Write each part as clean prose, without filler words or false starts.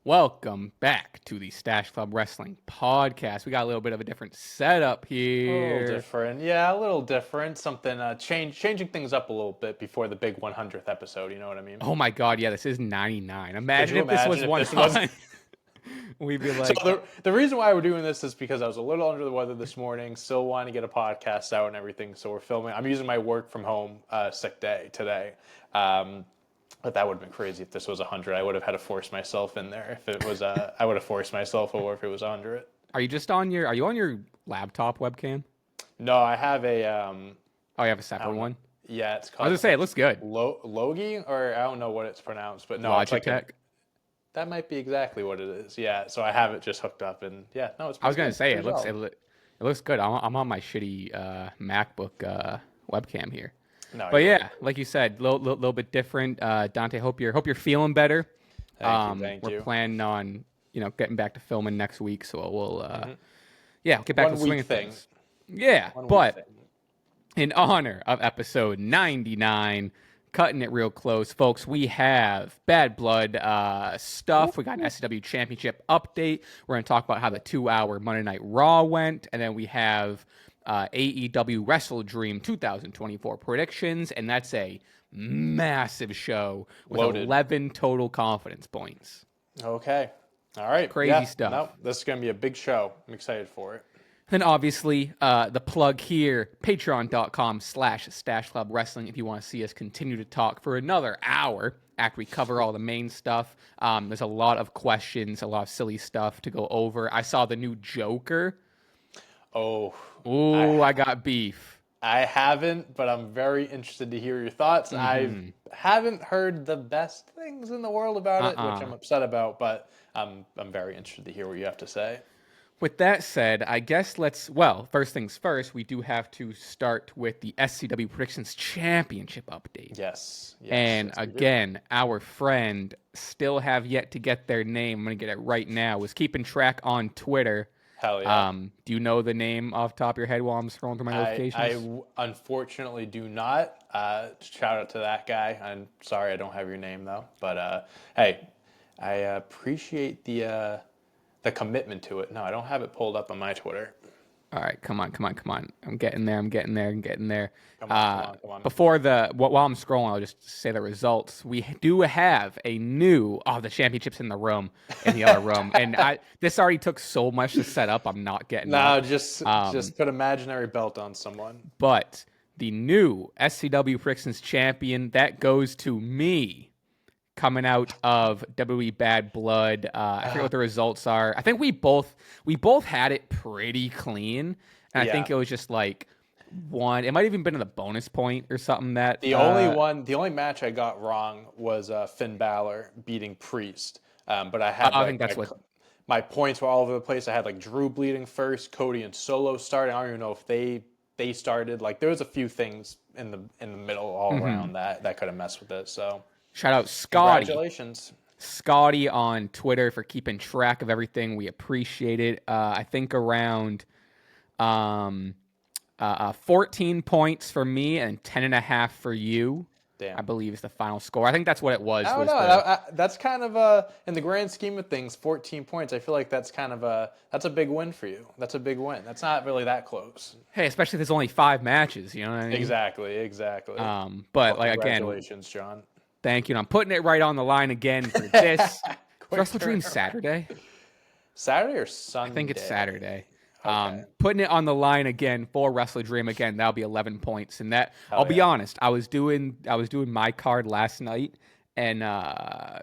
Welcome back to the Stache Club Wrestling Podcast. We got a little bit of a different setup here. A little different. Yeah, a little different. Something changing things up a little bit before the big 100th episode, you know what I mean? Oh my God, yeah, this is 99. Imagine if this was if this 100. We'd be like, So the reason why we're doing this is because I was a little under the weather this morning, still wanting to get a podcast out and everything, so we're filming. I'm using my work from home sick day today. But that would have been crazy if this was 100. I would have had to force myself in there. If it was, I would have forced myself over if it was 100. are you on your laptop webcam? No, I have a. Oh, you have a separate one? Yeah, it's I was called. gonna say, it looks good. Logi, or I don't know what it's pronounced, but no, it's like Logitech. that might be exactly what it is. Yeah, so I have it just hooked up, and yeah, no, it's. I was gonna good. say, Good it looks good. I'm on my shitty MacBook webcam here. No, But yeah, like you said, little bit different. Dante, hope you're feeling better. Thank you. We're planning on getting back to filming next week, so we'll get back to the swing of things. Yeah, but in honor of episode 99, cutting it real close, folks, we have Bad Blood stuff. We got an SCW Championship update. We're going to talk about how the 2-hour Monday Night Raw went, and then we have AEW WrestleDream 2024 predictions, and that's a massive show with Loaded. 11 total confidence points. Okay. All right. Crazy stuff. No, this is going to be a big show. I'm excited for it. Then obviously, the plug here, patreon.com/Stache Club Wrestling, if you want to see us continue to talk for another hour after we cover all the main stuff. There's a lot of questions, a lot of silly stuff to go over. I saw the new Joker. I got beef. I haven't, but I'm very interested to hear your thoughts. I haven't heard the best things in the world about it, which I'm upset about, but I'm very interested to hear what you have to say. With that said, I guess first things first, we do have to start with the SCW Predictions Championship update. Yes. And again, our friend still have yet to get their name. I'm going to get it right now. Was keeping track on Twitter. Hell yeah. Do you know the name off the top of your head while I'm scrolling through my notifications? I unfortunately do not. Shout out to that guy. I'm sorry I don't have your name though. But hey, I appreciate the commitment to it. No, I don't have it pulled up on my Twitter. All right, come on. I'm getting there. Come on. Before while I'm scrolling, I'll just say the results. We do have a new the championship's in the room, in the other room, and this already took so much to set up. I'm not getting. No, just put imaginary belt on someone. But the new SCW Predictions champion that goes to me. Coming out of WWE Bad Blood. I forget what the results are. I think we both had it pretty clean. And I think it was just like one. It might have even been in the bonus point or something that the only match I got wrong was Finn Balor beating Priest. But I had I think that's my points were all over the place. I had like Drew bleeding first, Cody and Solo started. I don't even know if they started. Like there was a few things in the middle all around that could have messed with it. So shout out Scotty. Congratulations. Scotty on Twitter for keeping track of everything. We appreciate it. I think around 14 points for me and 10.5 for you. Damn. I believe is the final score. I think that's what it was. I don't know. That's kind of in the grand scheme of things, 14 points. I feel like that's kind of that's a big win for you. That's a big win. That's not really that close. Hey, especially if there's only 5 matches. You know what I mean? Exactly. But like again, congratulations, John. Thank you. And I'm putting it right on the line again for this. WrestleDream Saturday? Saturday or Sunday? I think it's Saturday. Okay. Putting it on the line again for WrestleDream again. That'll be 11 points. And that I'll be honest. I was doing my card last night, and I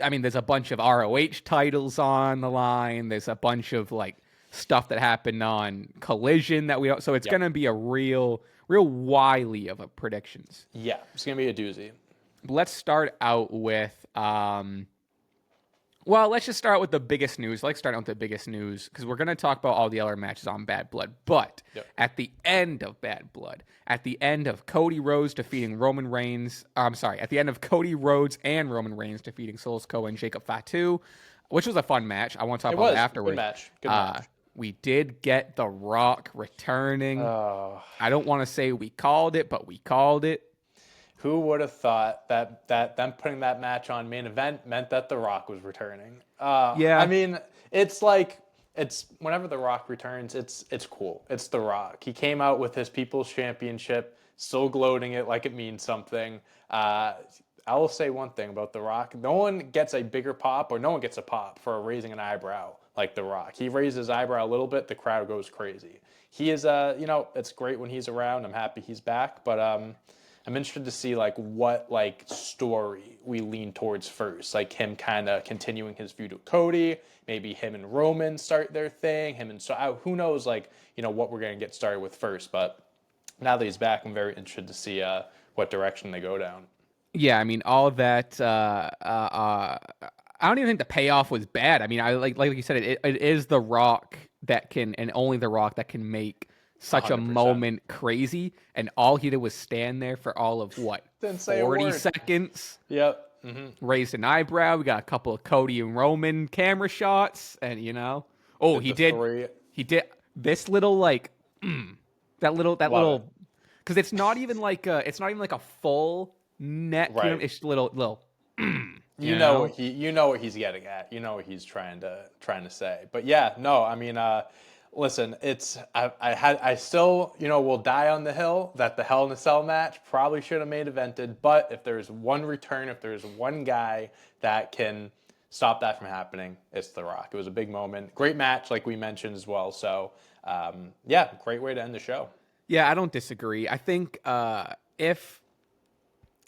mean, there's a bunch of ROH titles on the line. There's a bunch of like stuff that happened on Collision that we don't. So it's gonna be a real wily of a predictions. Yeah, it's gonna be a doozy. Let's start out with let's just start with the biggest news. Let's start out with the biggest news because we're going to talk about all the other matches on Bad Blood. But at the end of Bad Blood, at the end of Cody Rhodes defeating Roman Reigns, at the end of Cody Rhodes and Roman Reigns defeating Solo Sikoa and Jacob Fatu, which was a fun match. I want to talk about it afterwards. Good match. We did get The Rock returning. I don't want to say we called it, but we called it. Who would have thought that them putting that match on main event meant that The Rock was returning? Yeah. I mean, it's like whenever The Rock returns, it's cool. It's The Rock. He came out with his People's Championship, still gloating it like it means something. I will say one thing about The Rock: no one gets a bigger pop, or no one gets a pop for raising an eyebrow like The Rock. He raises his eyebrow a little bit, the crowd goes crazy. He is it's great when he's around. I'm happy he's back, but I'm interested to see like what like story we lean towards first. Like him kind of continuing his feud with Cody, maybe him and Roman start their thing. Who knows like what we're gonna get started with first. But now that he's back, I'm very interested to see what direction they go down. Yeah, I mean all of that. I don't even think the payoff was bad. I mean, I like you said, it is The Rock that can, and only The Rock that can make such 100%. A moment crazy, and all he did was stand there for all of what 40 seconds. Yep. Raised an eyebrow. We got a couple of Cody and Roman camera shots, and he did this little like that little because it's not even like a full neck. Right. It's little. You know what he's getting at. You know what he's trying to say. But yeah, no, I mean. Listen, I still, will die on the hill that the Hell in a Cell match probably should have main evented. But if there's one return, if there's one guy that can stop that from happening, it's The Rock. It was a big moment. Great match, like we mentioned as well. So, great way to end the show. Yeah, I don't disagree. I think if,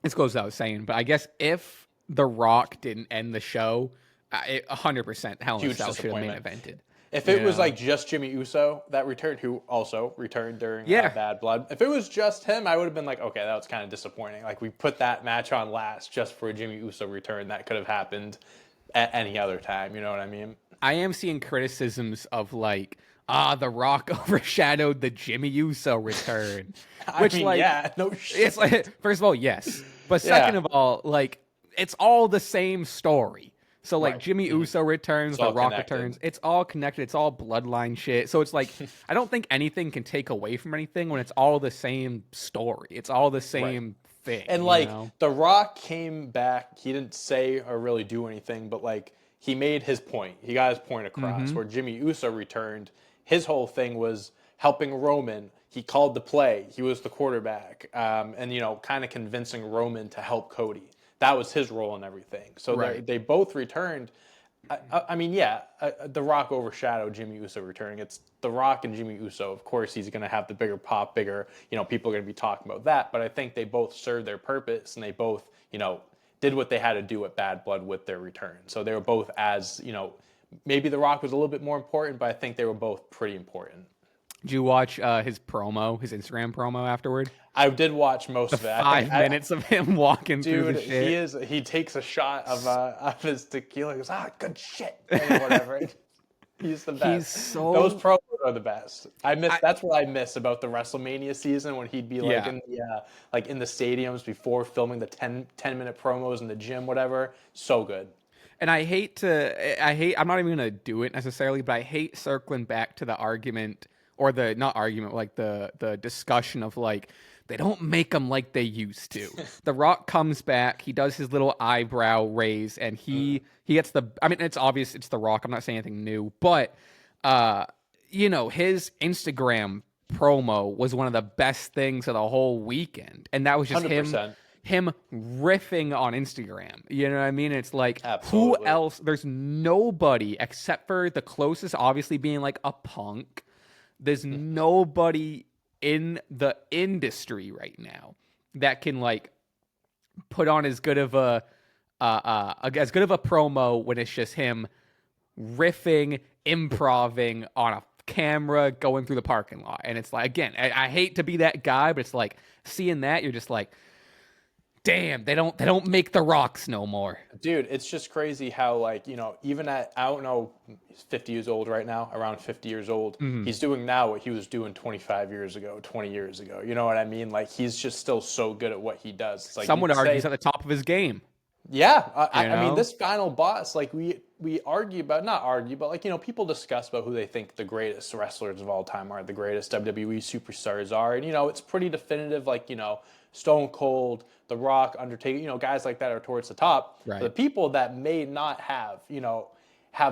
this goes without saying, but I guess if The Rock didn't end the show, 100% Hell in a Cell should have main evented. If it was like just Jimmy Uso that returned, who also returned during Bad Blood, if it was just him, I would have been like, okay, that was kind of disappointing. Like we put that match on last just for a Jimmy Uso return. That could have happened at any other time. You know what I mean? I am seeing criticisms of like, The Rock overshadowed the Jimmy Uso return. No shit. It's like, first of all, yes. But second of all, like, it's all the same story. So, like, right. Jimmy Uso returns, The Rock returns. It's all connected. It's all bloodline shit. So, it's like, I don't think anything can take away from anything when it's all the same story. It's all the same thing. And, like, The Rock came back. He didn't say or really do anything, but, like, he made his point. He got his point across. Where Jimmy Uso returned, his whole thing was helping Roman. He called the play. He was the quarterback. And, kind of convincing Roman to help Cody. That was his role in everything. So they both returned. The Rock overshadowed Jimmy Uso returning. It's The Rock and Jimmy Uso. Of course, he's going to have the bigger pop, people are going to be talking about that. But I think they both served their purpose, and they both, did what they had to do at Bad Blood with their return. So they were both as, maybe The Rock was a little bit more important, but I think they were both pretty important. Did you watch his Instagram promo afterward? I did watch most of it. 5 minutes of him walking through the shit. He takes a shot of his tequila. He goes, good shit, and whatever. He's the best. Those promos are the best. That's what I miss about the WrestleMania season when he'd be like in the stadiums before filming the 10-minute promos in the gym, whatever. So good. And I'm not even gonna do it necessarily, but I hate circling back to the argument. Or the discussion of like, they don't make them like they used to. The Rock comes back, he does his little eyebrow raise, and he gets it's obvious it's The Rock. I'm not saying anything new, but his Instagram promo was one of the best things of the whole weekend, and that was just 100%. Him riffing on Instagram. You know what I mean? It's like, Absolutely. Who else? There's nobody except for the closest, obviously being like a Punk. There's nobody in the industry right now that can like put on as good of a promo when it's just him riffing, improving on a camera, going through the parking lot. And it's like, again, I hate to be that guy, but it's like seeing that, you're just like, damn, they don't make The Rocks no more. Dude, it's just crazy how, like, even at, I don't know, he's 50 years old right now, around 50 years old. He's doing now what he was doing 25 years ago, 20 years ago. You know what I mean? Like, he's just still so good at what he does. It's like, some would argue he's at the top of his game. Yeah. I mean, this final boss, like, not argue, but like, people discuss about who they think the greatest wrestlers of all time are, the greatest WWE superstars are. And, it's pretty definitive, like, Stone Cold, The Rock, Undertaker, guys like that are towards the top. Right. The people that may not have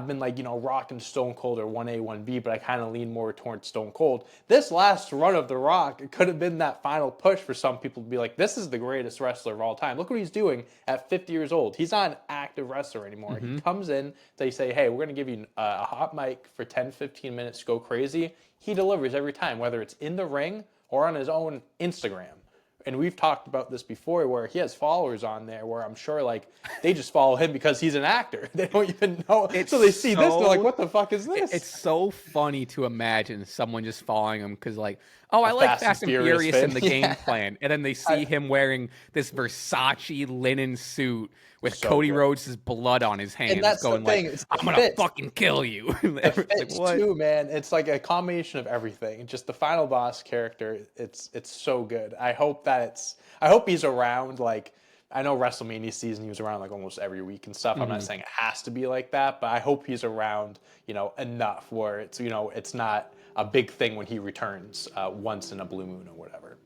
been like, Rock and Stone Cold are 1A, 1B, but I kind of lean more towards Stone Cold. This last run of The Rock, it could have been that final push for some people to be like, this is the greatest wrestler of all time. Look what he's doing at 50 years old. He's not an active wrestler anymore. He comes in, they say, hey, we're going to give you a hot mic for 10, 15 minutes, go crazy. He delivers every time, whether it's in the ring or on his own Instagram. And we've talked about this before where he has followers on there where I'm sure like they just follow him because he's an actor. They don't even know. So they see this, they're like, what the fuck is this? It's so funny to imagine someone just following him because like, oh, I like Fast and Furious in the game plan. And then they see him wearing this Versace linen suit with Cody Rhodes' blood on his hands, and that's going the thing. like, I'm going to fucking kill you. It's like, too, man. It's like a combination of everything. Just the final boss character, it's so good. I hope he's around. Like, I know WrestleMania season, he was around like almost every week and stuff. I'm not saying it has to be like that, but I hope he's around, enough where it's, it's not a big thing when he returns once in a blue moon or whatever.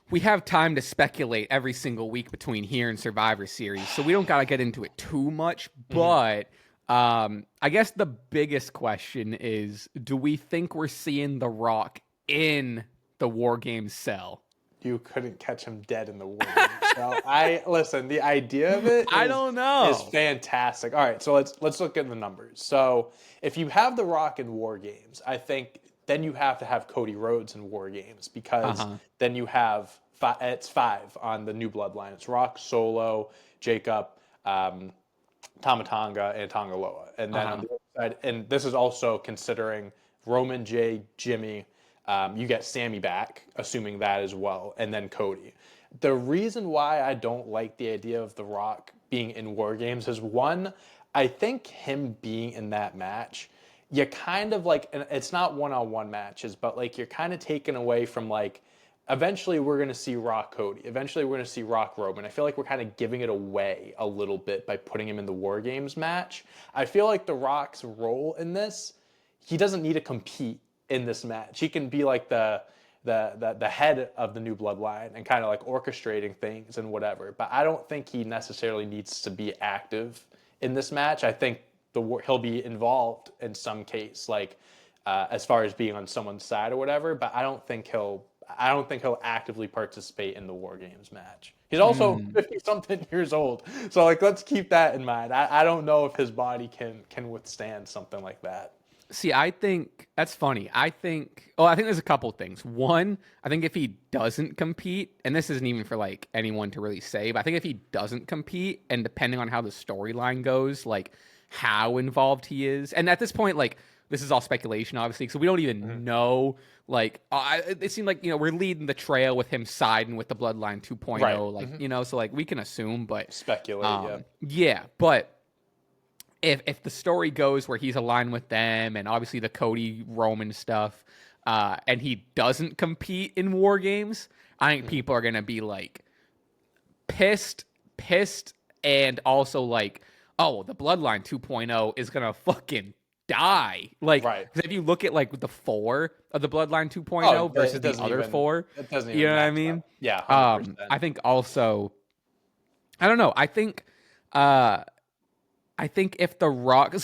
We have time to speculate every single week between here and Survivor Series, so we don't got to get into it too much. But I guess the biggest question is, do we think we're seeing The Rock in the WarGames cell? You couldn't catch him dead in the WarGames cell. Listen, the idea of it I don't know. Is fantastic. All right, so let's look at the numbers. So if you have The Rock in WarGames, I think then you have to have Cody Rhodes in WarGames because then you have it's 5 on the new bloodline. It's Rock, Solo, Jacob, Tama Tonga, and Tonga Loa. And then on the other side, and this is also considering Roman, Jey, Jimmy. You get Sammy back, assuming that as well, and then Cody. The reason why I don't like the idea of The Rock being in WarGames is, one, I think him being in that match, you kind of like, and it's not one-on-one matches, but like you're kind of taken away from like, eventually we're going to see Rock Cody. Eventually we're going to see Rock Roman. I feel like we're kind of giving it away a little bit by putting him in the WarGames match. I feel like The Rock's role in this, he doesn't need to compete in this match. He can be like the head of the new bloodline and kind of like orchestrating things and whatever. But I don't think he necessarily needs to be active in this match. I think he'll be involved in some case, like as far as being on someone's side or whatever. But I don't think he'll actively participate in the WarGames match. He's also 50-something years old. So like, let's keep that in mind. I don't know if his body can withstand something like that. See, I think that's funny. I think there's a couple things. One, I think if he doesn't compete, and this isn't even for like anyone to really say, but I think if he doesn't compete, and depending on how the storyline goes, like how involved he is, and at this point, like this is all speculation, obviously, so we don't even know. Like, it seemed like we're leading the trail with him siding with the Bloodline 2.0, right. like so like we can assume, but speculate, yeah, but. If the story goes where he's aligned with them and obviously the Cody Roman stuff, and he doesn't compete in WarGames, I think people are going to be like pissed, and also like, oh, the Bloodline 2.0 is going to fucking die. Like, right. If you look at like the 4 of the Bloodline 2.0 versus the other 4, it doesn't even you know what I mean? Up. Yeah, 100%. I think also, I don't know. I think if The Rock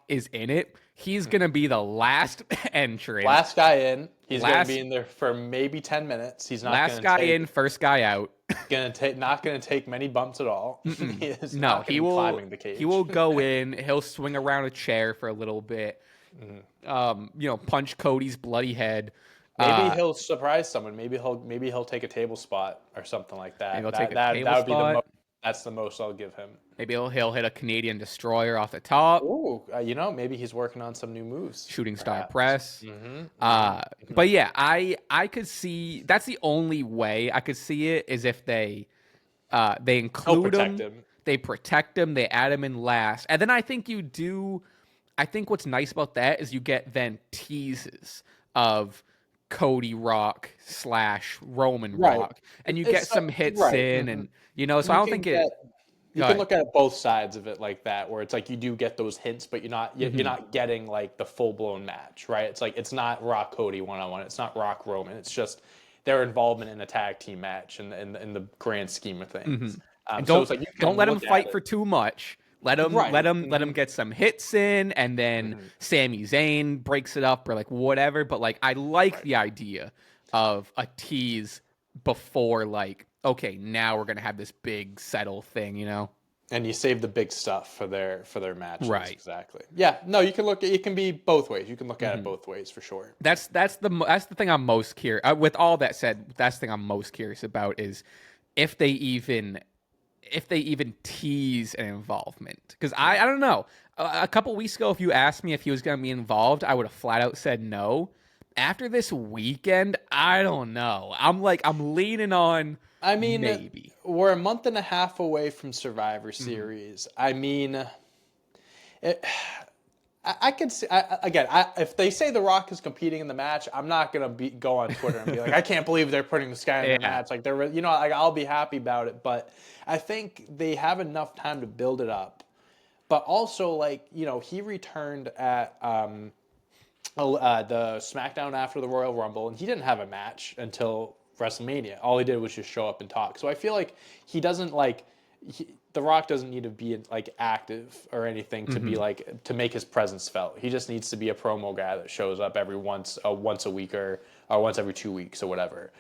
is in it, he's going to be the last entrant. Last guy in. He's going to be in there for maybe 10 minutes. He's not last guy in, first guy out. Not going to take many bumps at all. He is not he will climbing the cage. He will go in. He'll swing around a chair for a little bit. Punch Cody's bloody head. Maybe he'll surprise someone. Maybe he'll take a table spot or something like that. That would be that's the most I'll give him. Maybe he'll hit a Canadian destroyer off the top. Ooh, maybe he's working on some new moves. Shooting star press. But yeah, I could see that's the only way I could see it is if they include him, they protect him, they add him in last, and then I think you do. I think what's nice about that is you get then teases of Cody Rock / Roman Rock, and you get some hits in, and so I don't think You can look at both sides of it like that, where it's like you do get those hints, but you're not getting like the full blown match, right? It's like it's not Rock Cody 1-on-1, it's not Rock Roman, it's just their involvement in a tag team match in the grand scheme of things. And So it's like don't let him fight for too much. Let him get some hits in, and then Sami Zayn breaks it up or like whatever. But like I like the idea of a tease before like, okay, now we're gonna have this big settle thing, you know. And you save the big stuff for their matches. Right. Exactly. Yeah. No, you can look. It can be both ways. You can look at it both ways for sure. That's the thing I'm most curious. With all that said, that's the thing I'm most curious about is if they even tease an involvement. Because I don't know. A couple weeks ago, if you asked me if he was going to be involved, I would have flat out said no. After this weekend, I don't know. I'm leaning on. I mean, maybe we're a month and a half away from Survivor Series. I mean, I could see if they say The Rock is competing in the match, I'm not gonna go on Twitter and be like, I can't believe they're putting this guy in the match. Like they're, like I'll be happy about it, but I think they have enough time to build it up. But also, like he returned at the SmackDown after the Royal Rumble, and he didn't have a match until WrestleMania. All he did was just show up and talk. So I feel like he doesn't The Rock doesn't need to be like active or anything to be like to make his presence felt. He just needs to be a promo guy that shows up every once a week or once every 2 weeks or whatever.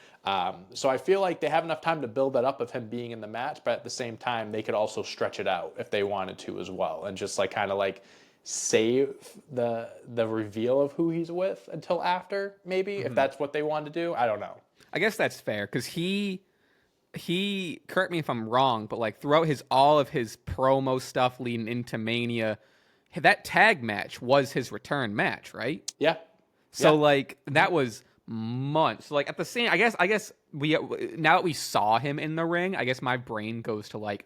So I feel like they have enough time to build that up of him being in the match, but at the same time they could also stretch it out if they wanted to as well, and just like kind of like save the reveal of who he's with until after, maybe if that's what they want to do. I don't know. I guess that's fair because he correct me if I'm wrong, but like throughout all of his promo stuff leading into Mania, that tag match was his return match, right? Yeah. So like that was months. Like at the same, I guess we now that we saw him in the ring, I guess my brain goes to like,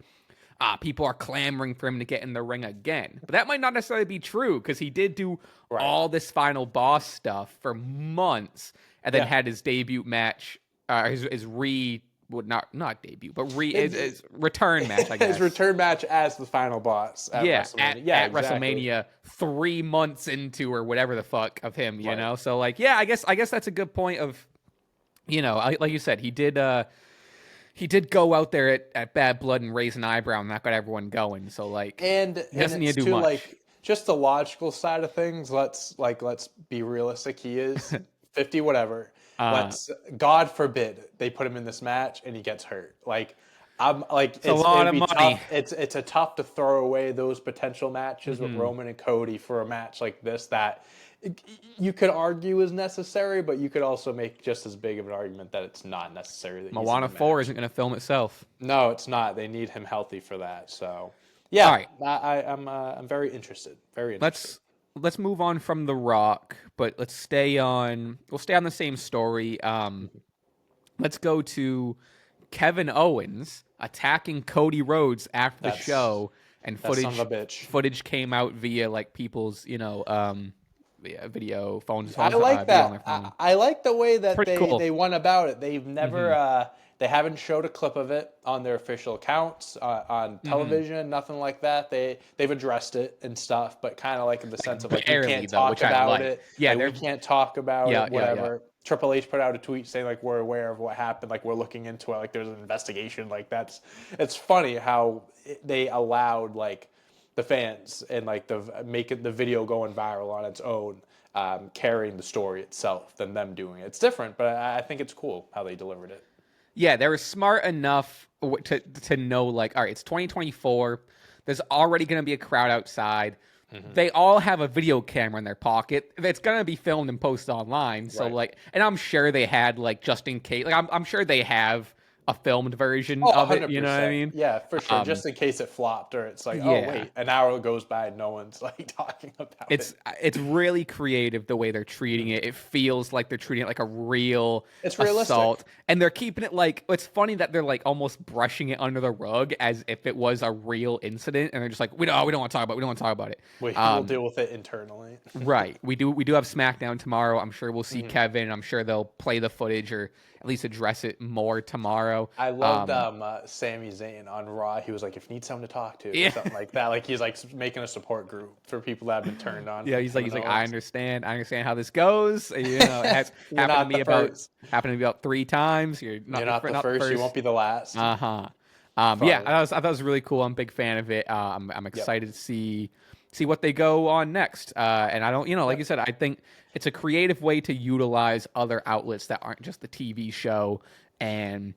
people are clamoring for him to get in the ring again. But that might not necessarily be true because he did do all this final boss stuff for months, and then had his debut match, his return match, I guess. His return match as the final boss at WrestleMania. At WrestleMania 3 months into or whatever the fuck of him, you know? So like, I guess that's a good point of, like you said, he did go out there at Bad Blood and raise an eyebrow, and that got everyone going. So like, and he doesn't need to do too, much. Like, just the logical side of things. Let's be realistic. He is 50, whatever. God forbid they put him in this match and he gets hurt. Like, it's a lot of money. Tough. It's a tough to throw away those potential matches with Roman and Cody for a match like this that you could argue is necessary, but you could also make just as big of an argument that it's not necessary. That Moana 4 isn't going to film itself. No, it's not. They need him healthy for that. So, yeah, all right. I'm very interested. Very interested. Let's move on from The Rock, but we'll stay on the same story. Let's go to Kevin Owens attacking Cody Rhodes after the show, and footage came out via like people's, video phones. I like that. I like the way that they went about it. They've never they haven't showed a clip of it on their official accounts on television, nothing like that. They've addressed it and stuff, but kind of like in the sense of like we can't talk about it. Yeah, we can't talk about it. Whatever. Yeah. Triple H put out a tweet saying like we're aware of what happened, like we're looking into it, like there's an investigation. Like it's funny how they allowed like the fans and like making the video going viral on its own, carrying the story itself than them doing it. It's different, but I think it's cool how they delivered it. Yeah, they were smart enough to know like, all right, it's 2024. There's already going to be a crowd outside. They all have a video camera in their pocket. It's going to be filmed and posted online. So like, and I'm sure they had like, just in case, like I'm sure they have a filmed version of it. 100%. You know what I mean? Yeah, for sure. Just in case it flopped or it's like, oh wait, an hour goes by and no one's like talking about it. It's really creative the way they're treating it. It feels like they're treating it like a real realistic assault. And they're keeping it like, it's funny that they're like almost brushing it under the rug as if it was a real incident. And they're just like, we don't want to talk about it. We don't want to talk about it. We'll deal with it internally. Right. We do have SmackDown tomorrow. I'm sure we'll see Kevin. I'm sure they'll play the footage or at least address it more tomorrow. show. I loved Sami Zayn on Raw. He was like, if you need someone to talk to, or something like that. Like he's like making a support group for people that have been turned on. Yeah, he's like, I understand how this goes. You know, it has happened to me about 3 times. You're not the first. You won't be the last. Yeah, I thought it was really cool. I'm a big fan of it. I'm excited to see what they go on next. And I don't, like you said, I think it's a creative way to utilize other outlets that aren't just the TV show. And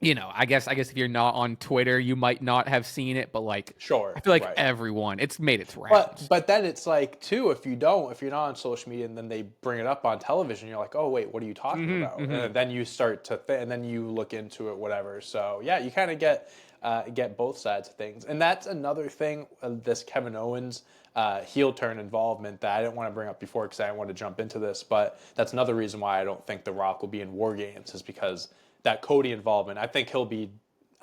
I guess if you're not on Twitter, you might not have seen it, but like, sure, I feel like everyone, it's made its rounds. But then it's like too, if you're not on social media and then they bring it up on television, you're like, oh wait, what are you talking about? And then you start to and then you look into it, whatever. So yeah, you kind of get both sides of things, and that's another thing. This Kevin Owens heel turn involvement that I didn't want to bring up before because I didn't want to jump into this, but that's another reason why I don't think The Rock will be in WarGames is because that Cody involvement. I think he'll be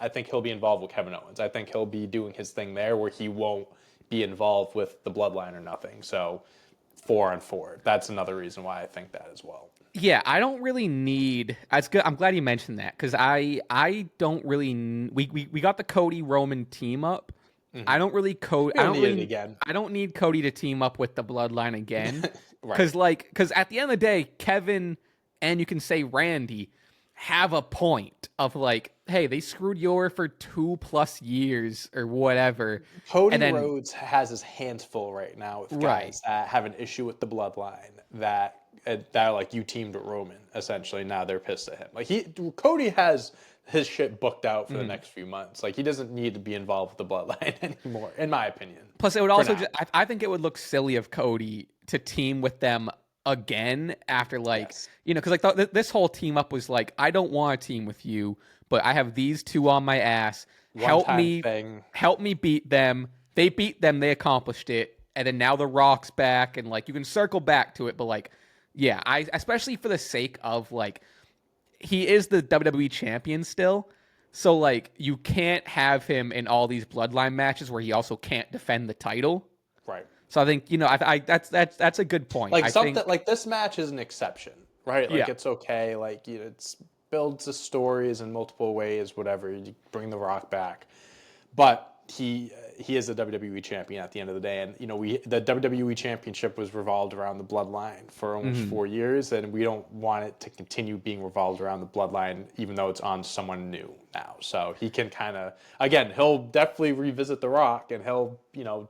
involved with Kevin Owens. I think he'll be doing his thing there where he won't be involved with the bloodline or nothing. So 4-on-4. That's another reason why I think that as well. Yeah, I don't really need. That's good. I'm glad you mentioned that because I don't really. We got the Cody Roman team up. I don't really I don't need Cody to team up with the bloodline again because at the end of the day, Kevin and you can say Randy have a point of like, hey, they screwed you over for 2+ years or whatever. Cody Rhodes has his hands full right now with guys that have an issue with the bloodline that like you teamed with Roman essentially. Now they're pissed at him. Like Cody has his shit booked out for the next few months. Like he doesn't need to be involved with the bloodline anymore, in my opinion. Plus, it would also I think it would look silly of Cody to team with them again after because like this whole team up was like, I don't want to team with you, but I have these two on my ass. Help me beat them. They beat them. They accomplished it. And then now The Rock's back, and like you can circle back to it, but like, yeah, I especially for the sake of like, he is the WWE champion still, so like you can't have him in all these bloodline matches where he also can't defend the title. Right. So I think I that's a good point. Like like this match is an exception, right? Like it's okay. Like it's builds the stories in multiple ways, whatever. You bring The Rock back, but he is the WWE champion at the end of the day, and the WWE championship was revolved around the bloodline for almost 4 years, and we don't want it to continue being revolved around the bloodline, even though it's on someone new now. So he can kind of he'll definitely revisit The Rock and he'll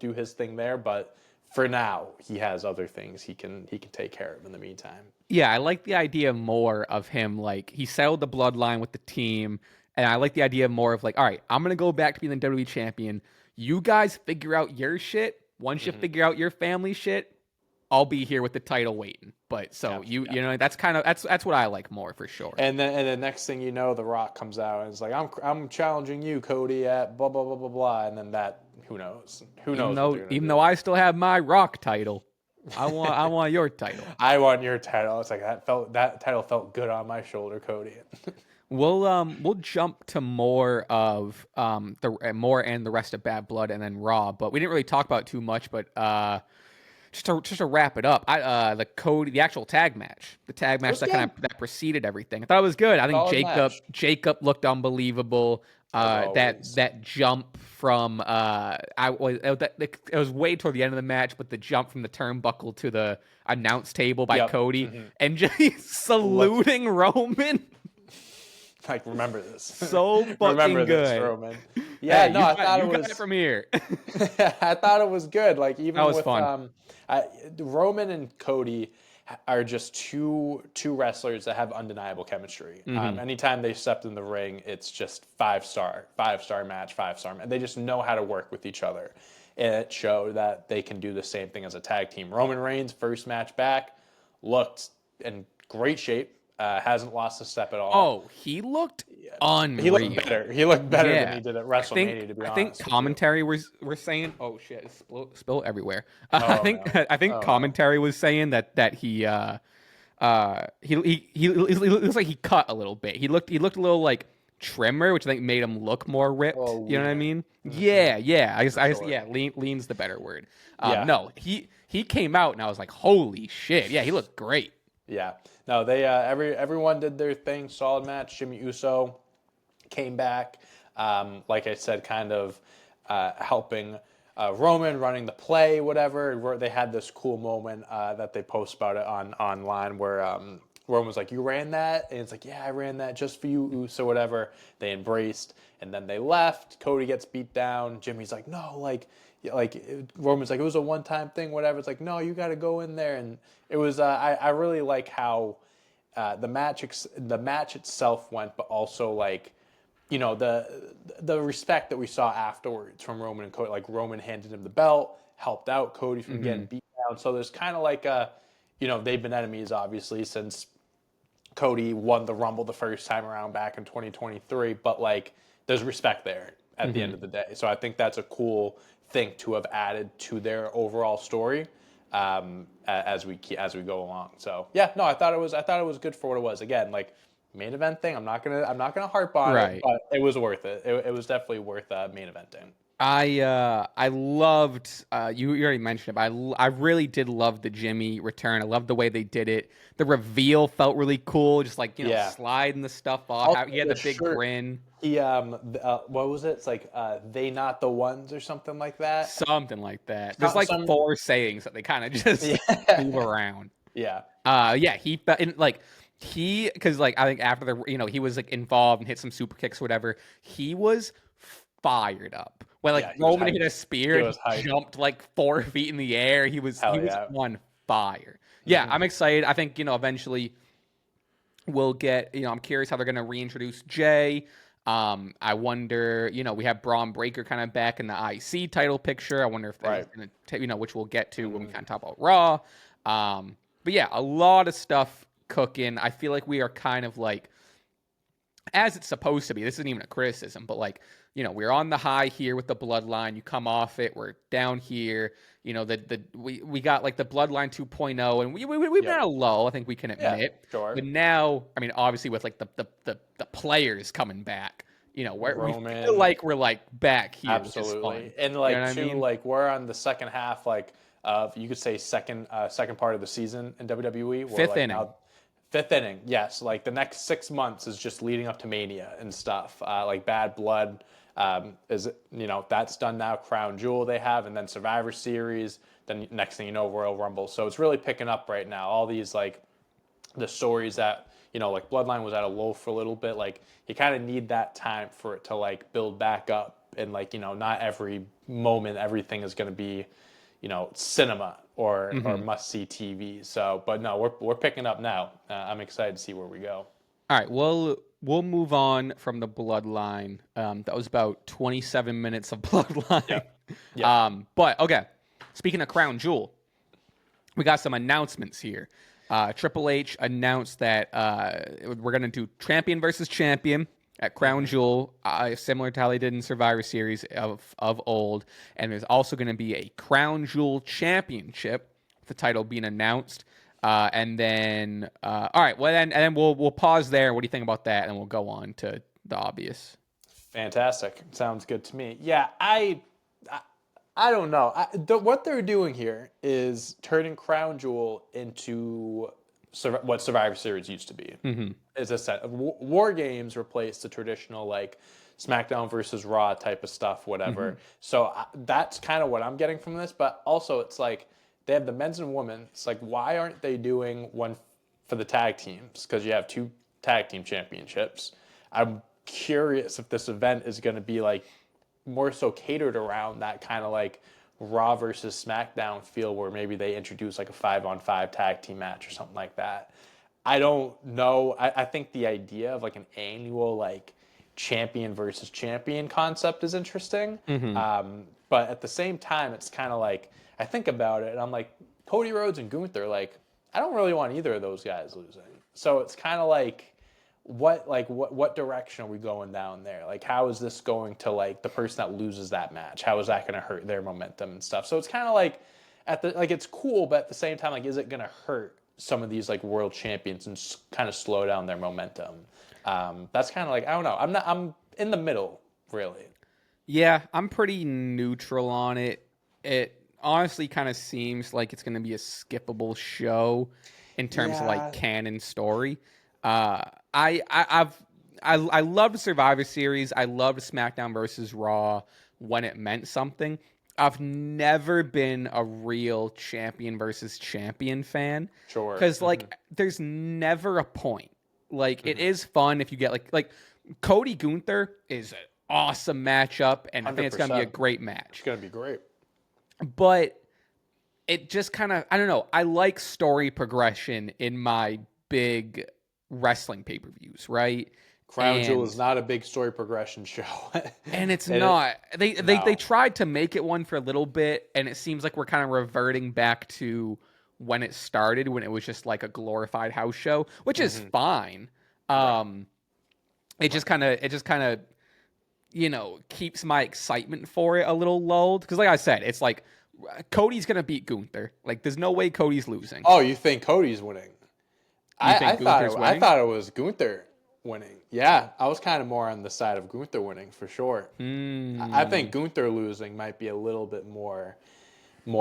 do his thing there, but for now he has other things he can take care of in the meantime. Yeah, I like the idea more of him like he settled the bloodline with the team. And I like the idea more of like, all right, I'm going to go back to being the WWE champion. You guys figure out your shit. Once you figure out your family shit, I'll be here with the title waiting. But so that's kind of that's what I like more for sure. And then the next thing you know, The Rock comes out and is like, I'm challenging you, Cody, at blah blah blah blah blah. And then that who knows? Even though I still have my Rock title, I want your title. I want your title. It's like that title felt good on my shoulder, Cody. We'll jump to more of the rest of Bad Blood and then Raw, but we didn't really talk about it too much. But just to wrap it up, the actual tag match, that preceded everything. I thought it was good. I think Jacob looked unbelievable. That jump from it was way toward the end of the match, but the jump from the turnbuckle to the announce table by Cody and just saluting Roman. Like, remember this. So fucking good. This, Roman. Yeah, hey, I thought it was from here. I thought it was good. Like even that was with fun. Roman and Cody are just two wrestlers that have undeniable chemistry. Anytime they stepped in the ring, it's just five-star match. They just know how to work with each other. And it showed that they can do the same thing as a tag team. Roman Reigns, first match back, looked in great shape. Hasn't lost a step at all. Oh, he looked unreal. He looked better than he did at WrestleMania. To be honest, I think commentary were saying, "Oh shit, it's spilled everywhere." I think commentary was saying that he looks like he cut a little bit. He looked a little like trimmer, which I think made him look more ripped. You know what I mean? Yeah. Lean's the better word. No, he came out and I was like, holy shit. Yeah, he looked great. Yeah. No, they everyone did their thing. Solid match. Jimmy Uso came back. Like I said, kind of helping Roman, running the play, whatever. They had this cool moment that they post about it online where Roman was like, "You ran that?" And it's like, "Yeah, I ran that just for you, Uso," whatever. They embraced, and then they left. Cody gets beat down. Jimmy's like, "No, like Roman's like, it was a one-time thing, whatever." It's like, "No, you got to go in there." And it was I really like how the match itself went, but also like, you know, the respect that we saw afterwards from Roman and Cody. Like Roman handed him the belt, helped out Cody from getting beat down. So there's kind of like they've been enemies obviously since Cody won the Rumble the first time around back in 2023. But like there's respect there at the end of the day. So I think that's a cool thing to have added to their overall story as we go along. So yeah, no, I thought it was good for what it was. Again, like main event thing, I'm not gonna harp on it, but it was worth it. It was definitely worth main eventing. I loved you already mentioned it, but I really did love the Jimmy return. I loved the way they did it. The reveal felt really cool, just like sliding the stuff off. Also, He had the big grin. He what was it? It's like they not the ones or something like that. Something like that. There's like 4 sayings that they kind of just move around. Yeah. He like. Because like I think after the he was like involved and hit some super kicks or whatever, he was fired up. When like Roman hit a spear, he jumped like 4 feet in the air. He was on fire. Yeah, I'm excited. I think eventually we'll get I'm curious how they're gonna reintroduce Jey. I wonder we have Braun Breaker kind of back in the IC title picture. I wonder if that's gonna which we'll get to when we kind of talk about Raw. But yeah, a lot of stuff cooking. I feel like we are kind of like, as it's supposed to be. This isn't even a criticism, but like we're on the high here with the bloodline. You come off it, we're down here. We got like the bloodline 2.0, and we've been at a low. I think we can admit. Sure. But now, I mean, obviously with like the players coming back, we feel like we're like back here. Absolutely, and like like we're on the second half, like of you could say second part of the season in WWE. Fifth inning. Fifth inning, yes. Like the next 6 months is just leading up to Mania and stuff. Like Bad Blood is that's done now. Crown Jewel they have, and then Survivor Series. Then next thing you know, Royal Rumble. So it's really picking up right now. All these like the stories that like Bloodline was at a low for a little bit. Like you kind of need that time for it to like build back up, and like not every moment everything is going to be cinema or must-see TV. So, but no, we're picking up now. I'm excited to see where we go. All right, we'll move on from the bloodline. That was about 27 minutes of bloodline. Yeah. But okay, speaking of Crown Jewel, we got some announcements here. Triple H announced that we're going to do champion versus champion at Crown Jewel, similar to how they did in Survivor Series of old. And there's also going to be a Crown Jewel Championship, with the title being announced. And then, all right, well, and then we'll pause there. What do you think about that? And we'll go on to the obvious. Fantastic. Sounds good to me. Yeah, I don't know. What they're doing here is turning Crown Jewel into what Survivor Series used to be. Is a set of WarGames replaced the traditional like SmackDown versus Raw type of stuff, whatever. So that's kind of what I'm getting from this. But also, it's like they have the men's and women. It's like, why aren't they doing one for the tag teams? Because you have 2 tag team championships. I'm curious if this event is going to be like more so catered around that kind of like Raw versus SmackDown feel, where maybe they introduce like a 5-on-5 tag team match or something like that. I don't know. I think the idea of like an annual like champion versus champion concept is interesting. But at the same time, it's kind of like, I think about it and I'm like, Cody Rhodes and Gunther, like, I don't really want either of those guys losing. So it's kind of like, what direction are we going down there? Like, how is this going to like the person that loses that match? How is that going to hurt their momentum and stuff? So it's kind of like it's cool, but at the same time, like, is it going to hurt some of these like world champions and kind of slow down their momentum? That's kind of like, I don't know. I'm in the middle, really. Yeah, I'm pretty neutral on it. It honestly kind of seems like it's going to be a skippable show in terms of like canon story. I I loved Survivor Series. I loved SmackDown versus Raw when it meant something. I've never been a real champion versus champion fan. Sure. Because, like, there's never a point. Like, it is fun if you get, like Cody Gunther is an awesome matchup, and I think it's going to be a great match. It's going to be great. But it just kind of, I don't know. I like story progression in my big wrestling pay-per-views, right? Crown Jewel is not a big story progression show. And it's not. They tried to make it one for a little bit, and it seems like we're kind of reverting back to when it started, when it was just like a glorified house show, which is fine. It just kind of keeps my excitement for it a little lulled, because like I said, it's like Cody's gonna beat Gunther. Like, there's no way Cody's losing. Oh, you think Cody's winning? I thought it was Gunther winning. Yeah, I was kind of more on the side of Gunther winning for sure. I think Gunther losing might be a little bit more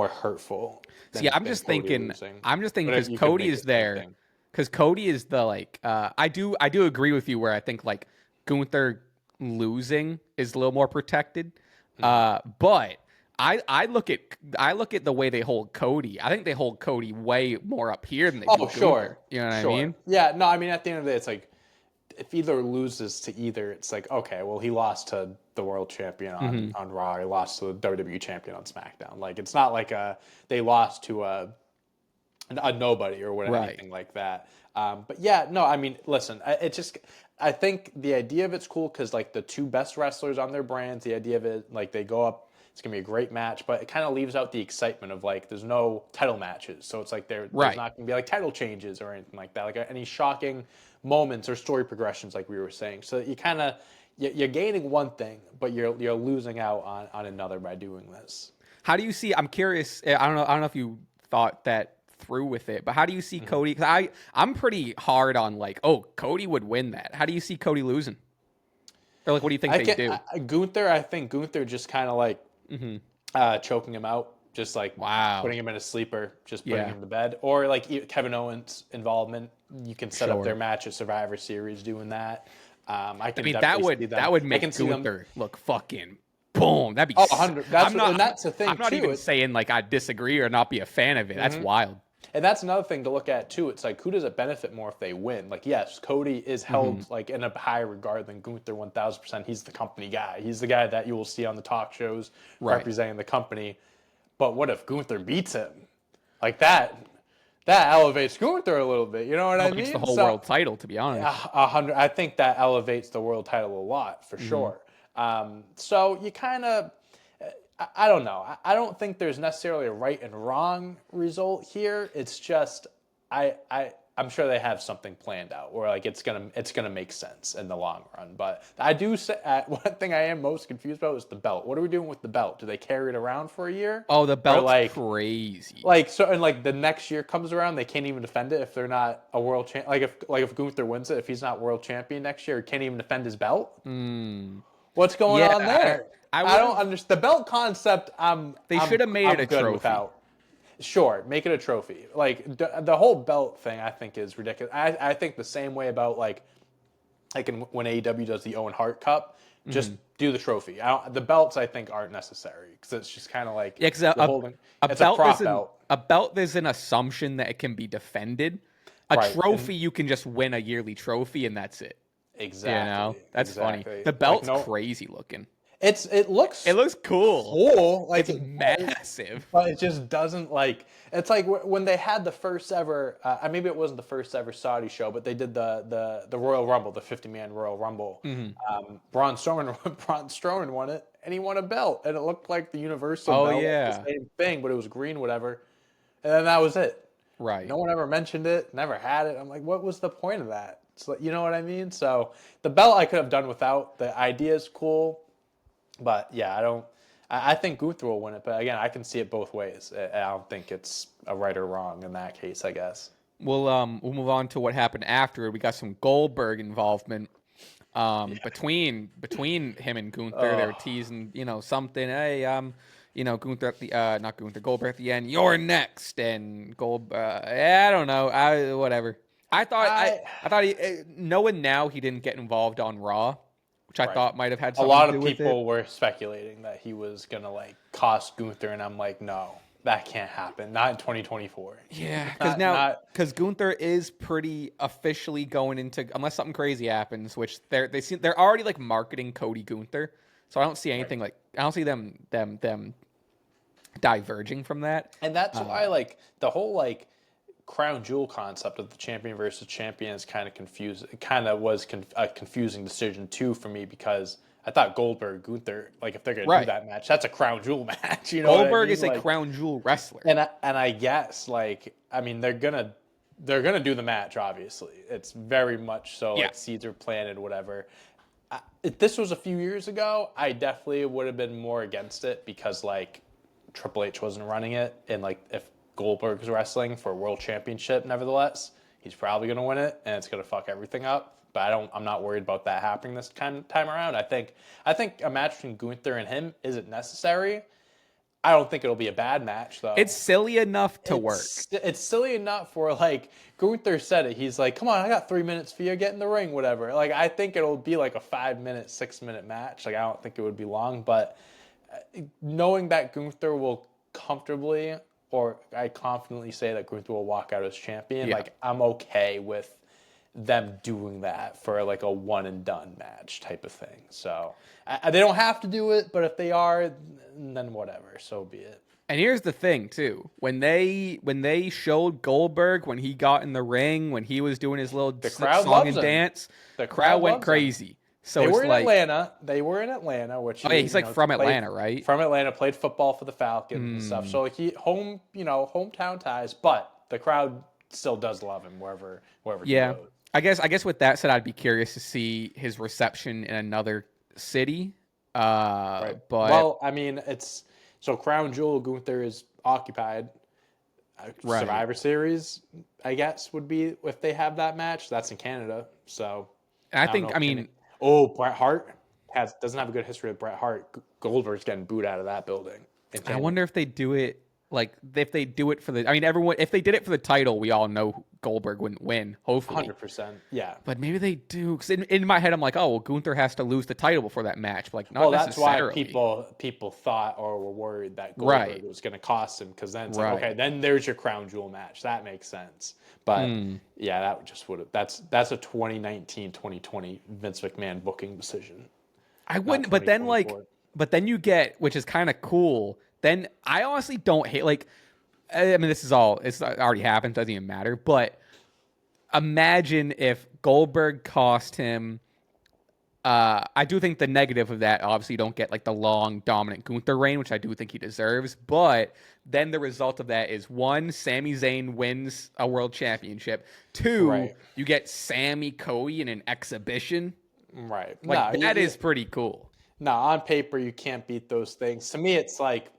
hurtful. See, I'm just thinking because Cody is there. Because Cody is the, like, I do agree with you where I think, like, Gunther losing is a little more protected. But I look at the way they hold Cody. I think they hold Cody way more up here than they do Gunther. You know what I mean? Yeah, no, I mean, at the end of the day, it's like, if either loses to either, it's like, okay, well, he lost to the world champion on Raw. He lost to the WWE champion on SmackDown. Like, it's not like they lost to a nobody or whatever, anything like that. But yeah, no, I mean, listen, I think the idea of it's cool because, like, the two best wrestlers on their brands, the idea of it, like, they go up, it's going to be a great match, but it kind of leaves out the excitement of, like, there's no title matches. So it's like there's not going to be, like, title changes or anything like that, like any shocking moments or story progressions, like we were saying. So you kind of, you're gaining one thing, but you're losing out on another by doing this. How do you see, I'm curious, I don't know if you thought that through with it, but how do you see Cody? Because I'm pretty hard on, like, oh, Cody would win that. How do you see Cody losing? Or, like, what do you think they do? I think Gunther just kind of, like, choking him out, just like putting him in a sleeper, just putting him to bed, or like Kevin Owens' involvement. You can set up their match at Survivor Series doing that. I mean that would make Gunther look fucking boom. That'd be 100. That's the thing. I'm not even saying like I disagree or not be a fan of it. That's wild. And that's another thing to look at too. It's like, who does it benefit more if they win? Like, yes, Cody is held like in a higher regard than Gunther 1000%. He's the company guy. He's the guy that you will see on the talk shows representing the company. But what if Gunther beats him? Like that elevates Gunther a little bit. You know what I mean? It's the whole world title, to be honest. 100. I think that elevates the world title a lot for sure. So you kind of, I don't know. I don't think there's necessarily a right and wrong result here. It's just I'm sure they have something planned out where like it's gonna make sense in the long run. But I do say one thing I am most confused about is the belt. What are we doing with the belt? Do they carry it around for a year? Oh, the belt's crazy. Like so, and like the next year comes around, they can't even defend it if they're not a world champ. Like if Gunther wins it, if he's not world champion next year, he can't even defend his belt. What's going on there? I don't understand the belt concept. They should have made it a trophy. Without. Sure, make it a trophy. Like the whole belt thing, I think is ridiculous. I think the same way about when AEW does the Owen Hart Cup, just do the trophy. The belts I think aren't necessary because it's just kind of like it's a prop belt. A belt, there's an assumption that it can be defended. A trophy, you can just win a yearly trophy and that's it. Exactly. You know, that's funny. The belt's crazy looking. It looks cool. Like it's massive, but it just doesn't like. It's like when they had the first ever. Maybe it wasn't the first ever Saudi show, but they did the Royal Rumble, the 50-man Royal Rumble. Braun Strowman won it, and he won a belt, and it looked like the Universal belt, the same thing, but it was green, whatever. And then that was it. Right. No one ever mentioned it. Never had it. I'm like, what was the point of that? So you know what I mean? So the belt I could have done without. The idea is cool. But yeah, I think Gunther will win it. But again, I can see it both ways. I don't think it's a right or wrong in that case, I guess. We'll move on to what happened after. We got some Goldberg involvement between him and Gunther. They were teasing, something. Hey, Gunther at the not Gunther, Goldberg at the end. You're next, and I don't know. Whatever. I thought knowing now he didn't get involved on Raw, which I thought might have had something to do with it. A lot of people were speculating that he was gonna like cost Gunther, and I'm like, no, that can't happen. Not in 2024. Yeah, because Gunther is pretty officially going into, unless something crazy happens, which they're already like marketing Cody Gunther, so I don't see anything I don't see them diverging from that. And that's why like the whole like crown jewel concept of the champion versus champion is kind of confused. It kind of was a confusing decision too for me, because I thought Goldberg, Gunther, like if they're gonna do that match, that's a crown jewel match. You know, Goldberg is a crown jewel wrestler, and I guess like I mean they're gonna do the match. Obviously, it's very much so. Like seeds are planted, whatever. If this was a few years ago, I definitely would have been more against it, because like Triple H wasn't running it, and like if Goldberg's wrestling for a world championship, nevertheless, he's probably going to win it, and it's going to fuck everything up. But I'm not worried about that happening this time around. I think a match between Gunther and him isn't necessary. I don't think it'll be a bad match, though. It's silly enough to work. It's silly enough for, like, Gunther said it. He's like, come on, I got 3 minutes for you. Get in the ring, whatever. Like, I think it'll be like a 5-minute, 6-minute match. Like, I don't think it would be long. But knowing that Gunther will comfortably, or I confidently say that Gunther will walk out as champion, like, I'm okay with them doing that for like a one and done match type of thing. So they don't have to do it, but if they are, then whatever, so be it. And here's the thing too: when they showed Goldberg, when he got in the ring, when he was doing his little song and dance, the crowd went crazy. So they it's were in like Atlanta. They were in Atlanta, which he's like from Atlanta, right? From Atlanta, played football for the Falcons and stuff. So like hometown ties, but the crowd still does love him wherever he goes. I guess with that said, I'd be curious to see his reception in another city. But well, I mean, it's so Crown Jewel Gunther is occupied. Survivor Series, I guess, would be if they have that match. That's in Canada, so. And Bret Hart doesn't have a good history with Bret Hart. Goldberg's getting booed out of that building. I wonder if they do it if they do it for the. I mean, everyone. If they did it for the title, we all know Goldberg wouldn't win. Hopefully, 100%. Yeah. But maybe they do, because in my head I'm like, oh well, Gunther has to lose the title before that match. But like, not necessarily. That's why people thought or were worried that Goldberg was going to cost him, because then it's like, okay, then there's your crown jewel match. That makes sense. But yeah, that just would have. That's a 2019-2020 Vince McMahon booking decision. I wouldn't, but then you get, which is kind of cool. Then I honestly don't hate, like, I mean, it's already happened, doesn't even matter. But imagine if Goldberg cost him. I do think the negative of that, obviously, you don't get like the long dominant Gunther reign, which I do think he deserves. But then the result of that is, 1, Sami Zayn wins a world championship. 2, you get Sami Cody in an exhibition. Right. Like, that is pretty cool. No, on paper, you can't beat those things. To me, it's like,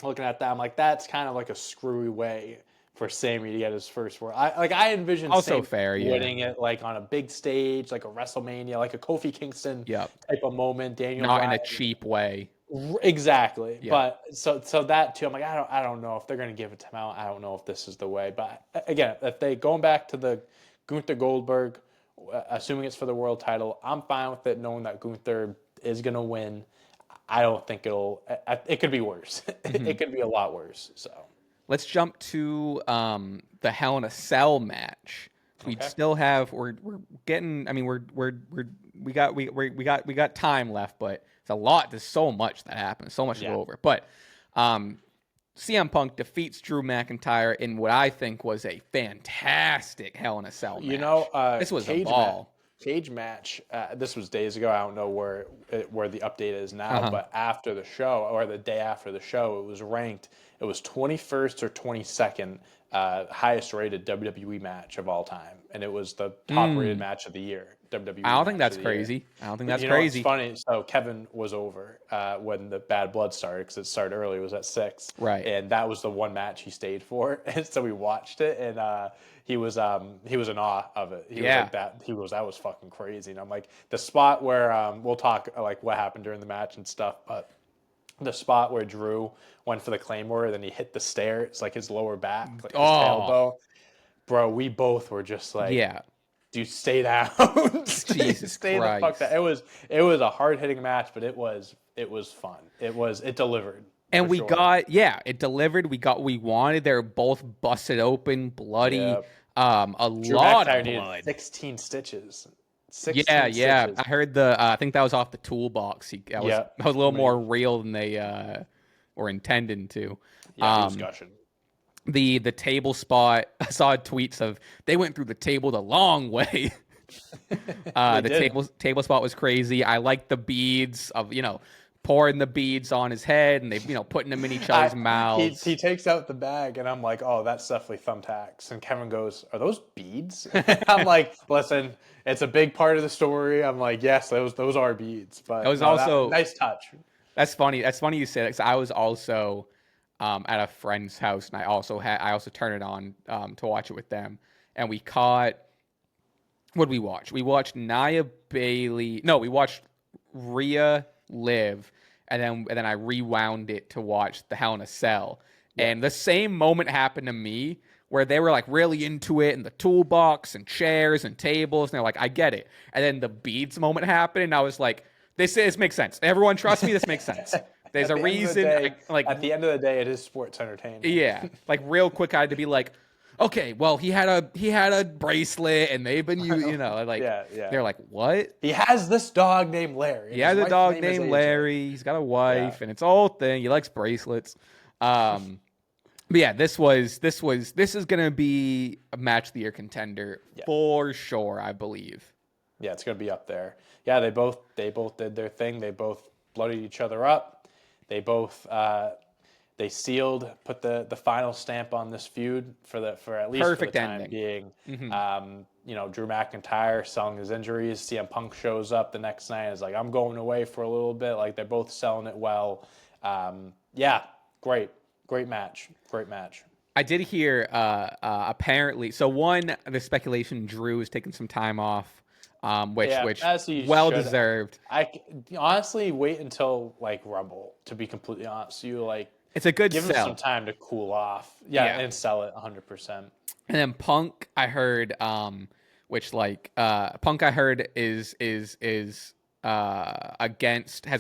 looking at that, I'm like, that's kind of like a screwy way for Sami to get his first world. I envision Sami winning it like on a big stage, like a WrestleMania, like a Kofi Kingston type of moment. Daniel not Bryan. In a cheap way. Exactly. Yep. But so that too, I'm like, I don't know if they're gonna give it to him out. I don't know if this is the way. But again, if they going back to the Gunther Goldberg, assuming it's for the world title, I'm fine with it, knowing that Gunther is gonna win. I don't think it could be worse. It could be a lot worse. So let's jump to the Hell in a Cell match. We still have we're getting. I mean, we got time left, but it's a lot. There's so much that happens, so much to go over. But CM Punk defeats Drew McIntyre in what I think was a fantastic Hell in a Cell match. This was a ball. Cage match. This was days ago. I don't know where the update is now, but after the show, or the day after the show, it was ranked. It was 21st or 22nd highest rated WWE match of all time, and it was the top rated match of the year. WWE. I don't think that's crazy. I don't think that's crazy. It's funny. So Kevin was over when the Bad Blood started, because it started early. It was at 6, right? And that was the one match he stayed for, and so we watched it, and he was in awe of it. He was like that. That was fucking crazy. And I'm like, the spot where we'll talk like what happened during the match and stuff, but the spot where Drew went for the Claymore, then he hit the stairs, like his lower back, like his tailbone. Bro, we both were just like, yeah. Dude, stay down. Jesus stay Christ. the fuck down. It was a hard hitting match, but it was fun. It delivered. And we sure. got, it delivered. We got what we wanted. They're both busted open, bloody, Yep. a Drew lot McIntyre of blood. 16 stitches. 16 16 stitches. I heard I think that was off the toolbox. That was a little more real than they were intending to. Yeah, he was gushing. The table spot, I saw tweets of they went through the table the long way. The table spot was crazy. I liked the beads of, pouring the beads on his head and they, putting them in each other's mouths. He takes out the bag and I'm like, oh, that's definitely thumbtacks. And Kevin goes, are those beads? I'm like, listen, it's a big part of the story. I'm like, yes, those are beads. But it was also nice touch. That's funny. That's funny you say that, because I was also at a friend's house and I also turned it on to watch it with them. And we caught, what did we watch? We watched Nia Bailey. No, we watched Rhea live, and then I rewound it to watch the Hell in a Cell. Yeah. And the same moment happened to me where they were like really into it and the toolbox and chairs and tables, and they're like, I get it. And then the beads moment happened, and I was like, this makes sense. Everyone trust me, this makes sense. There's a reason. At the end of the day, it is sports entertainment. Yeah, like real quick, I had to be like, okay, well, he had a bracelet, and they've been they're like, what? He has this dog named Larry. He has a dog named Larry. He's got a wife, and it's a whole thing. He likes bracelets. But yeah, this is gonna be a match of the year contender for sure, I believe. Yeah, it's gonna be up there. Yeah, they both did their thing. They both bloodied each other up. They both they sealed, put the final stamp on this feud for at least perfect for the time ending. being. Mm-hmm. Drew McIntyre selling his injuries. CM Punk shows up the next night and is like, I'm going away for a little bit. Like, they're both selling it well. Great match. Great match. I did hear apparently. So the speculation, Drew is taking some time off. Which well deserved. I honestly wait until like Rumble, to be completely honest. It's a good give sell. Him some time to cool off. Yeah, and sell it 100%. And then Punk, I heard, Punk I heard is has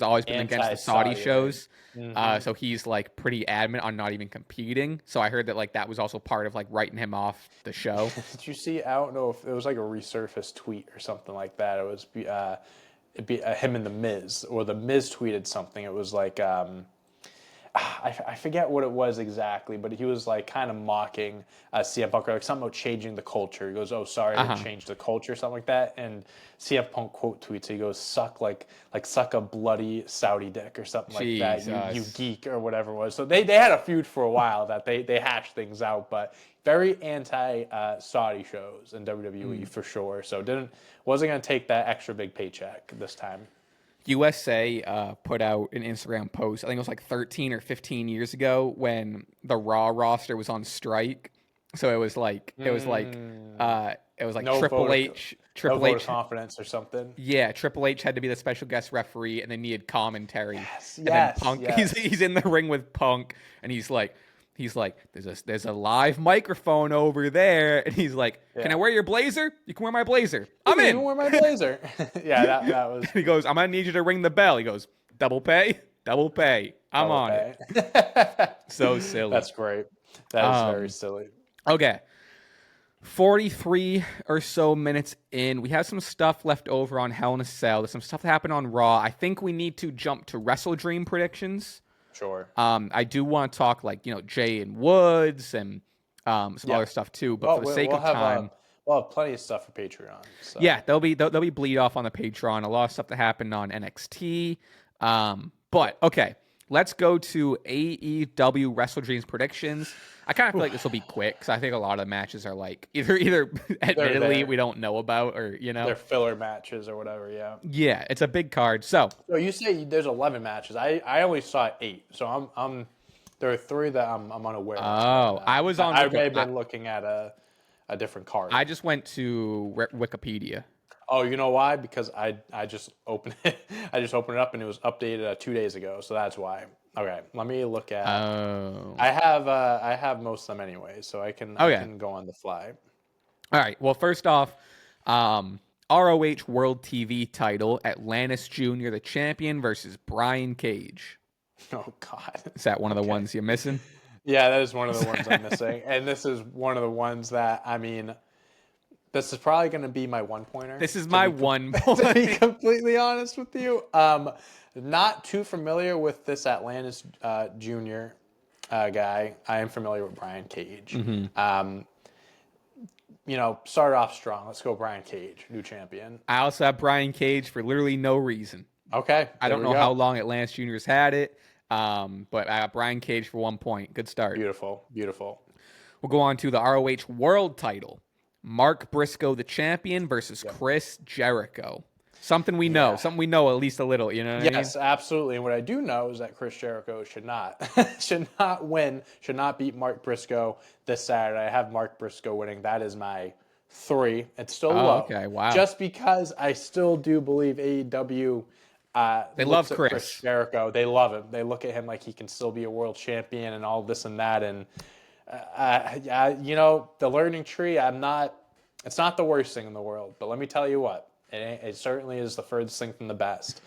always been against the Saudi shows. Right? Mm-hmm. So he's like pretty adamant on not even competing. So I heard that that was also part of writing him off the show. Did you see? I don't know if it was like a resurfaced tweet or something like that. It was him and the Miz, or the Miz tweeted something. It was like I forget what it was exactly, but he was kind of mocking CM Punk, something about changing the culture. He goes, "Oh, sorry, I didn't change the culture," something like that. And CM Punk quote tweets, he goes, "Suck suck a bloody Saudi dick," or something like that. You geek, or whatever it was. So they had a feud for a while that they hashed things out, but very anti Saudi shows in WWE for sure. So wasn't gonna take that extra big paycheck this time. USA put out an Instagram post, I think it was 13 or 15 years ago, when the Raw roster was on strike. So it was no Triple H, vote of confidence or something. Yeah, Triple H had to be the special guest referee, and they needed commentary. And then Punk, he's in the ring with Punk, and he's like, there's a live microphone over there, and he's like, can I wear your blazer? You can wear my blazer. I'm in. You can wear my blazer. Yeah, that was. He goes, I'm gonna need you to ring the bell. He goes, double pay. I'm on it. So silly. That's great. That is very silly. Okay. 43 or so minutes in. We have some stuff left over on Hell in a Cell. There's some stuff that happened on Raw. I think we need to jump to WrestleDream predictions. Sure. I do want to talk Jey and Woods and some other stuff too. But for the sake of time, we'll have plenty of stuff for Patreon. So. Yeah, there'll be bleed off on the Patreon. A lot of stuff that happened on NXT. But okay, let's go to AEW WrestleDream's predictions. I kind of feel like this will be quick because I think a lot of the matches are either admittedly we don't know about, or they're filler matches or whatever. Yeah, it's a big card. So you say there's 11 matches. I only saw 8, so I'm there are 3 that I'm unaware of. Oh, I was on. I may have been looking at a different card. I just went to Wikipedia. Oh, you know why? Because I just opened it. I just opened it up and it was updated 2 days ago, so that's why. Okay, let me look at. Oh. I have most of them anyway, so I can go on the fly. All right. Well, first off, ROH World TV title, Atlantis Jr., the champion, versus Brian Cage. Oh, God. Is that one of the ones you're missing? Yeah, that is one of the ones I'm missing. And this is one of the ones that, this is probably going to be my one-pointer. This is my one point. To be completely honest with you. Not too familiar with this Atlantis Jr. Guy. I am familiar with Brian Cage. Mm-hmm. Started off strong. Let's go Brian Cage, new champion. I also have Brian Cage for literally no reason. Okay. I don't know how long Atlantis Jr.'s had it, but I got Brian Cage for 1 point. Good start. Beautiful. We'll go on to the ROH World title. Mark Briscoe, the champion, versus Chris Jericho. Something we know at least a little, you know what I mean? Yes, absolutely. And what I do know is that Chris Jericho should not beat Mark Briscoe this Saturday. I have Mark Briscoe winning. That is my 3. It's still low. Okay, wow. Just because I still do believe AEW they love Chris Jericho. They love him. They look at him like he can still be a world champion and all this and that. And the learning tree, it's not the worst thing in the world, but let me tell you what, it certainly is the furthest thing from the best.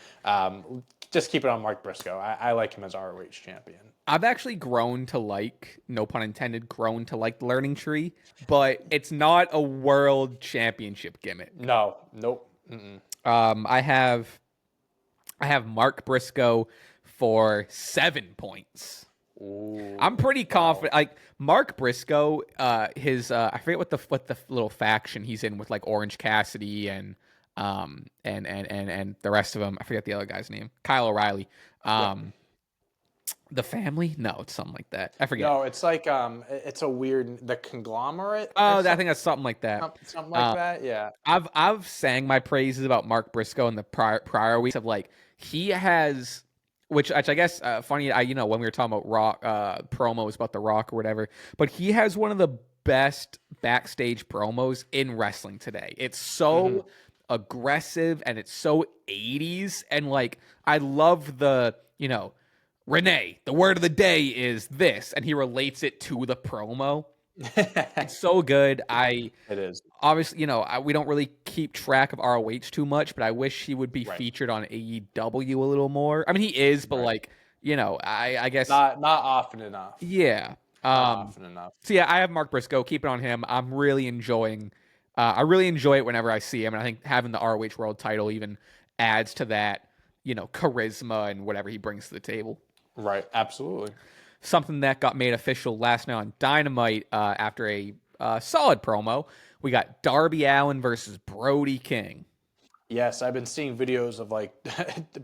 Just keep it on Mark Briscoe. I like him as ROH champion. I've actually grown to like, no pun intended, the learning tree, but it's not a world championship gimmick. No, nope. Mm-mm. I have Mark Briscoe for 7 points. Ooh, I'm pretty confident. Like Mark Briscoe, I forget what the little faction he's in with, like Orange Cassidy and the rest of them. I forget the other guy's name. Kyle O'Reilly. The family? No, it's something like that. I forget. No, it's like it's a weird the conglomerate. Oh, I think that's something like that. Something like that. Yeah. I've sang my praises about Mark Briscoe in the prior weeks of like he has. Which I guess funny, when we were talking about Rock promos about The Rock or whatever, but he has one of the best backstage promos in wrestling today. It's so aggressive and it's so 80s, and like I love the Renee, the word of the day is this, and he relates it to the promo. It's so good. It is. Obviously, we don't really keep track of ROH too much, but I wish he would be featured on AEW a little more. I mean, he is, but I guess not often enough. Yeah. Not often enough. So yeah, I have Mark Briscoe. Keep it on him. I'm really enjoying. I really enjoy it whenever I see him, and I think having the ROH World title even adds to that, charisma and whatever he brings to the table. Right. Absolutely. Something that got made official last night on Dynamite after a solid promo. We got Darby Allin versus Brody King. Yes, I've been seeing videos of like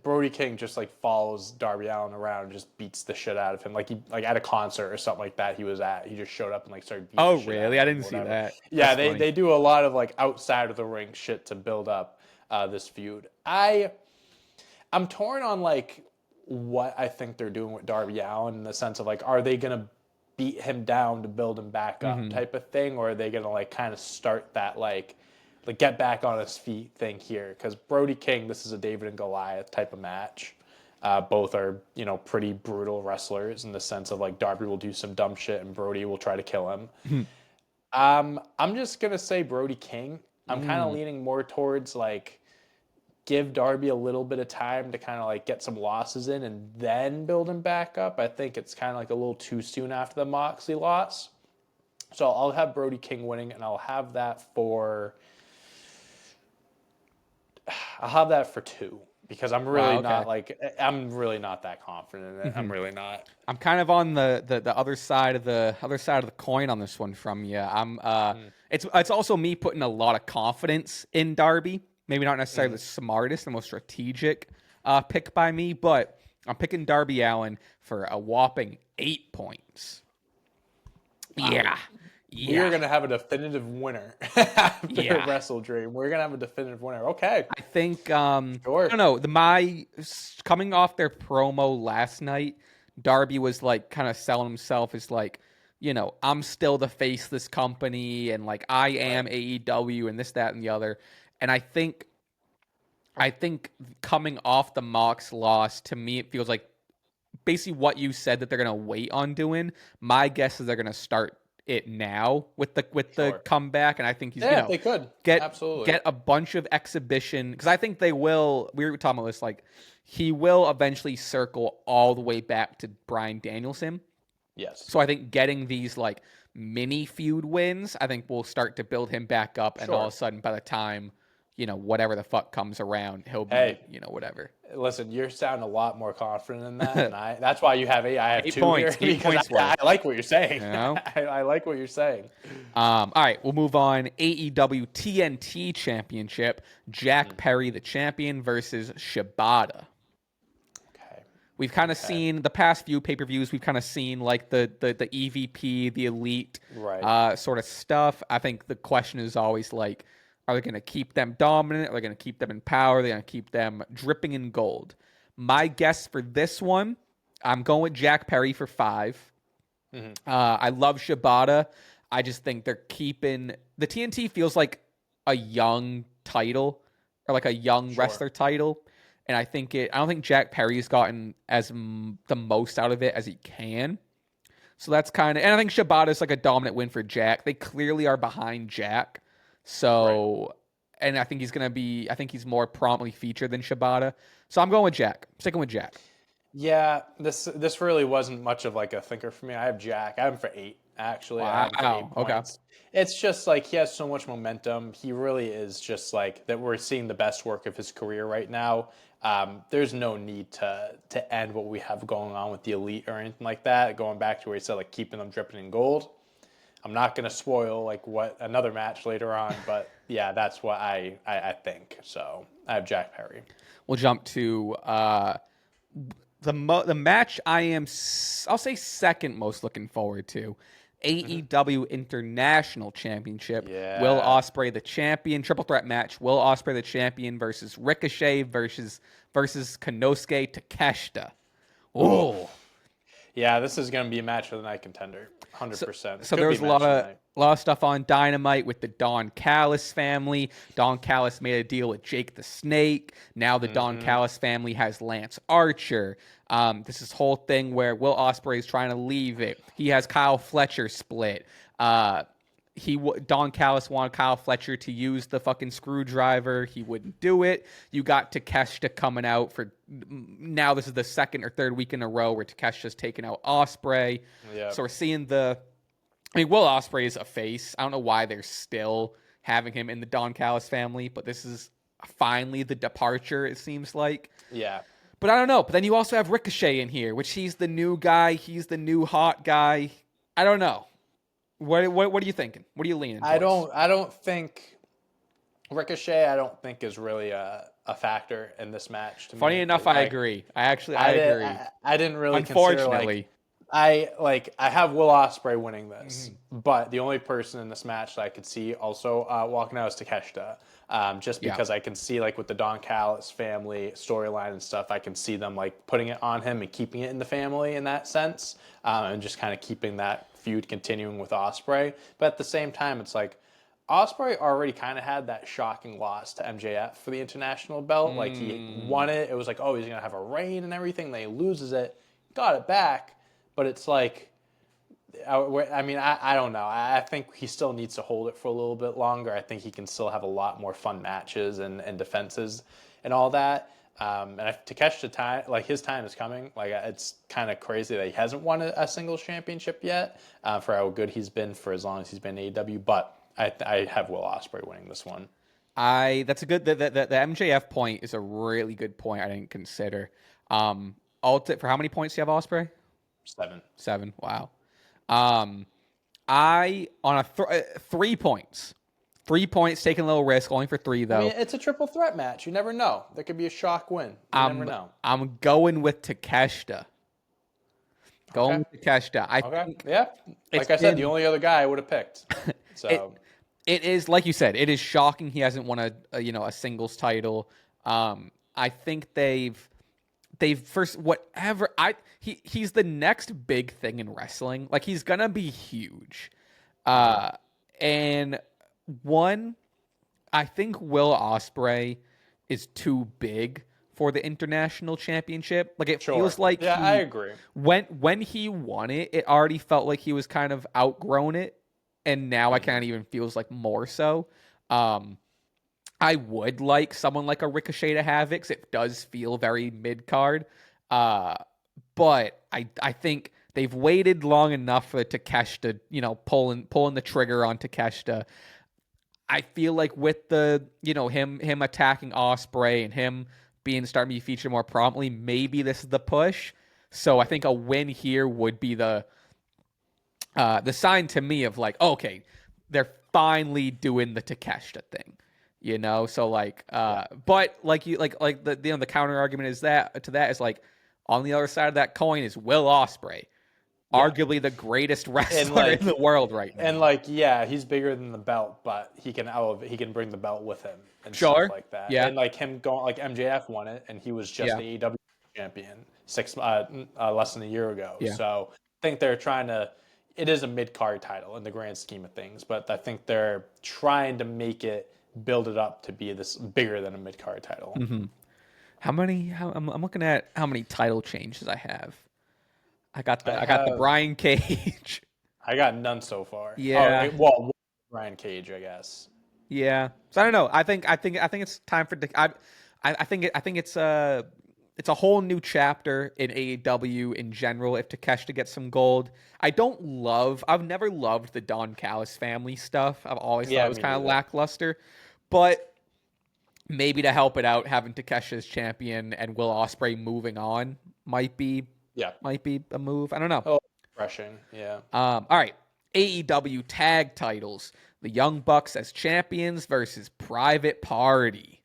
Brody King just like follows Darby Allin around and just beats the shit out of him. Like he at a concert or something like that he was at. He just showed up and like started beating the shit out of him. I didn't see that. Yeah, they do a lot of like outside of the ring shit to build up this feud. I'm torn on like what I think they're doing with Darby Allin in the sense of like, are they gonna beat him down to build him back up type of thing, or are they gonna like kind of start that like get back on his feet thing here? Because Brody King, this is a David and Goliath type of match. Both are pretty brutal wrestlers in the sense of like Darby will do some dumb shit and Brody will try to kill him. I'm just gonna say Brody King. I'm kind of leaning more towards like give Darby a little bit of time to kind of like get some losses in and then build him back up. I think it's kind of like a little too soon after the Moxley loss. So I'll have Brody King winning, and I'll have that for 2 because I'm really I'm really not that confident in it. I'm really not. I'm kind of on the other side of the coin on this one from you. It's also me putting a lot of confidence in Darby. Maybe not necessarily the smartest, the most strategic pick by me, but I'm picking Darby Allin for a whopping 8 points. Wow. Yeah. We're going to have a definitive winner after WrestleDream. We're going to have a definitive winner. Okay. I think, sure. I don't know, coming off their promo last night, Darby was like kind of selling himself as like, I'm still the face of this company and like I am AEW and this, that, and the other. And I think coming off the Mox loss, to me, it feels like basically what you said that they're going to wait on doing. My guess is they're going to start it now with the Sure. comeback, and I think he's if they could absolutely get a bunch of exhibition, because I think they will. We were talking about this, like he will eventually circle all the way back to Bryan Danielson. Yes. So I think getting these like mini feud wins, I think will start to build him back up, and all of a sudden, by the time whatever the fuck comes around, he'll be whatever. Listen, you're sounding a lot more confident in that, and that's why you have eight. I have 8 points. Here 8 points I like what you're saying. You know? I like what you're saying. All right, we'll move on. AEW TNT Championship. Jack Perry, the champion, versus Shibata. We've kind of seen the past few pay-per-views. We've kind of seen like the EVP, the elite sort of stuff. I think the question is always like, are they going to keep them dominant? Are they going to keep them in power? Are they going to keep them dripping in gold? My guess for this one, I'm going with Jack Perry for 5. I love Shibata. I just think they're keeping the TNT feels like a young title or like a young wrestler title. And I don't think Jack Perry's gotten the most out of it as he can. So that's and I think Shibata's like a dominant win for Jack. They clearly are behind Jack. So, and I think he's more prominently featured than Shibata. So I'm going with Jack. Sticking with Jack. Yeah, this really wasn't much of like a thinker for me. I have Jack. I have him for 8, actually. Wow. I have him for 8 points. It's just like he has so much momentum. He really is just like that. We're seeing the best work of his career right now. There's no need to end what we have going on with the elite or anything like that. Going back to where he said like keeping them dripping in gold. I'm not going to spoil like what another match later on, but yeah, that's what I think. So I have Jack Perry. We'll jump to the match I'll say second most looking forward to. AEW International Championship. Yeah. Will Ospreay the champion. Triple threat match. Will Ospreay the champion versus Ricochet versus Konosuke Takeshita. Oh. Yeah, this is going to be a match of the night contender. 100%. So there was a lot of stuff on Dynamite with the Don Callis family. Don Callis made a deal with Jake the Snake. Now the Don Callis family has Lance Archer. This whole thing where Will Ospreay is trying to leave it. He has Kyle Fletcher split. Don Callis wanted Kyle Fletcher to use the fucking screwdriver. He wouldn't do it. You got Takeshita coming out for now. This is the second or third week in a row where Takeshita's taken out Ospreay. Yep. So we're seeing Will Ospreay is a face. I don't know why they're still having him in the Don Callis family, but this is finally the departure, it seems like. Yeah. But I don't know. But then you also have Ricochet in here, which he's the new guy. He's the new hot guy. I don't know. What are you thinking? What are you leaning towards? I don't think Ricochet. I don't think is really a factor in this match. Funny enough, I agree. I agree. I didn't really. Unfortunately, I have Will Ospreay winning this, but the only person in this match that I could see also walking out is Takeshita. Just because I can see like with the Don Callis family storyline and stuff, I can see them like putting it on him and keeping it in the family in that sense, and just kind of keeping that feud continuing with Ospreay. But at the same time, it's like Ospreay already kind of had that shocking loss to MJF for the international belt. Like he won it. It was like, oh, he's gonna have a reign and everything. Then he loses it, got it back. But it's like, I mean, I don't know. I think he still needs to hold it for a little bit longer. I think he can still have a lot more fun matches and defenses and all that. And Takeshita time, like his time is coming. Like it's kind of crazy that he hasn't won a singles championship yet for how good he's been for as long as he's been in AEW. But I have Will Ospreay winning this one. That's a good. The MJF point is a really good point. I didn't consider. For how many points do you have Ospreay? 7. Wow. I on 3 points. 3 points, taking a little risk, only for 3 though. I mean, it's a triple threat match. You never know. There could be a shock win. You never know. I'm going with Takeshita. With Takeshita. I think like I said, the only other guy I would have picked. So it is like you said. It is shocking he hasn't won a singles title. I think they've first whatever he's the next big thing in wrestling. Like he's gonna be huge. And one, I think Will Ospreay is too big for the international championship. Like it feels like I agree. When he won it, it already felt like he was kind of outgrown it, and now I kind of even feels like more so. I would like someone like a Ricochet to have it because it does feel very mid card. But I think they've waited long enough for Takeshita, pulling the trigger on Takeshita. I feel like with the, him attacking Ospreay and him starting to be featured more prominently, maybe this is the push. So I think a win here would be the sign to me of like, okay, they're finally doing the Takeshita thing. So like, but like the counter argument is that is like on the other side of that coin is Will Ospreay, arguably the greatest wrestler in the world right now. And he's bigger than the belt, but he can bring the belt with him and stuff like that. Yeah. And like him going, like MJF won it and he was just the AEW champion less than a year ago. Yeah. So I think they're trying to, it is a mid-card title in the grand scheme of things, but I think they're trying to build it up to be this bigger than a mid-card title. Mm-hmm. I'm looking at how many title changes I have. I got the Brian Cage. I got none so far. Yeah. Brian Cage, I guess. Yeah. So I don't know. I think it's time for I think it's a whole new chapter in AEW in general if Takeshita gets some gold. I've never loved the Don Callis family stuff. I've always thought it was kind of lackluster. But maybe to help it out, having Takeshita as champion and Will Ospreay moving on might be a move. I don't know. Oh, refreshing. Yeah. All right. AEW tag titles. The Young Bucks as champions versus Private Party.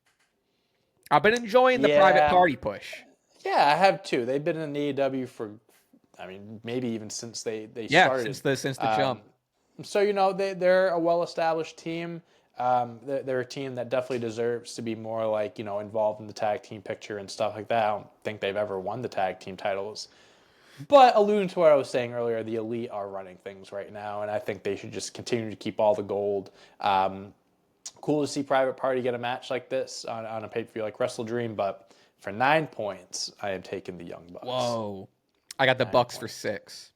I've been enjoying the Private Party push. Yeah, I have too. They've been in AEW for, maybe even since they started. Since the jump. So, they're a well-established team. They're a team that definitely deserves to be more like, involved in the tag team picture and stuff like that. I don't think they've ever won the tag team titles. But alluding to what I was saying earlier, the Elite are running things right now, and I think they should just continue to keep all the gold. Cool to see Private Party get a match like this on a pay-per-view like WrestleDream, but for 9 points, I am taking the Young Bucks. Whoa. I got the Bucks for 6.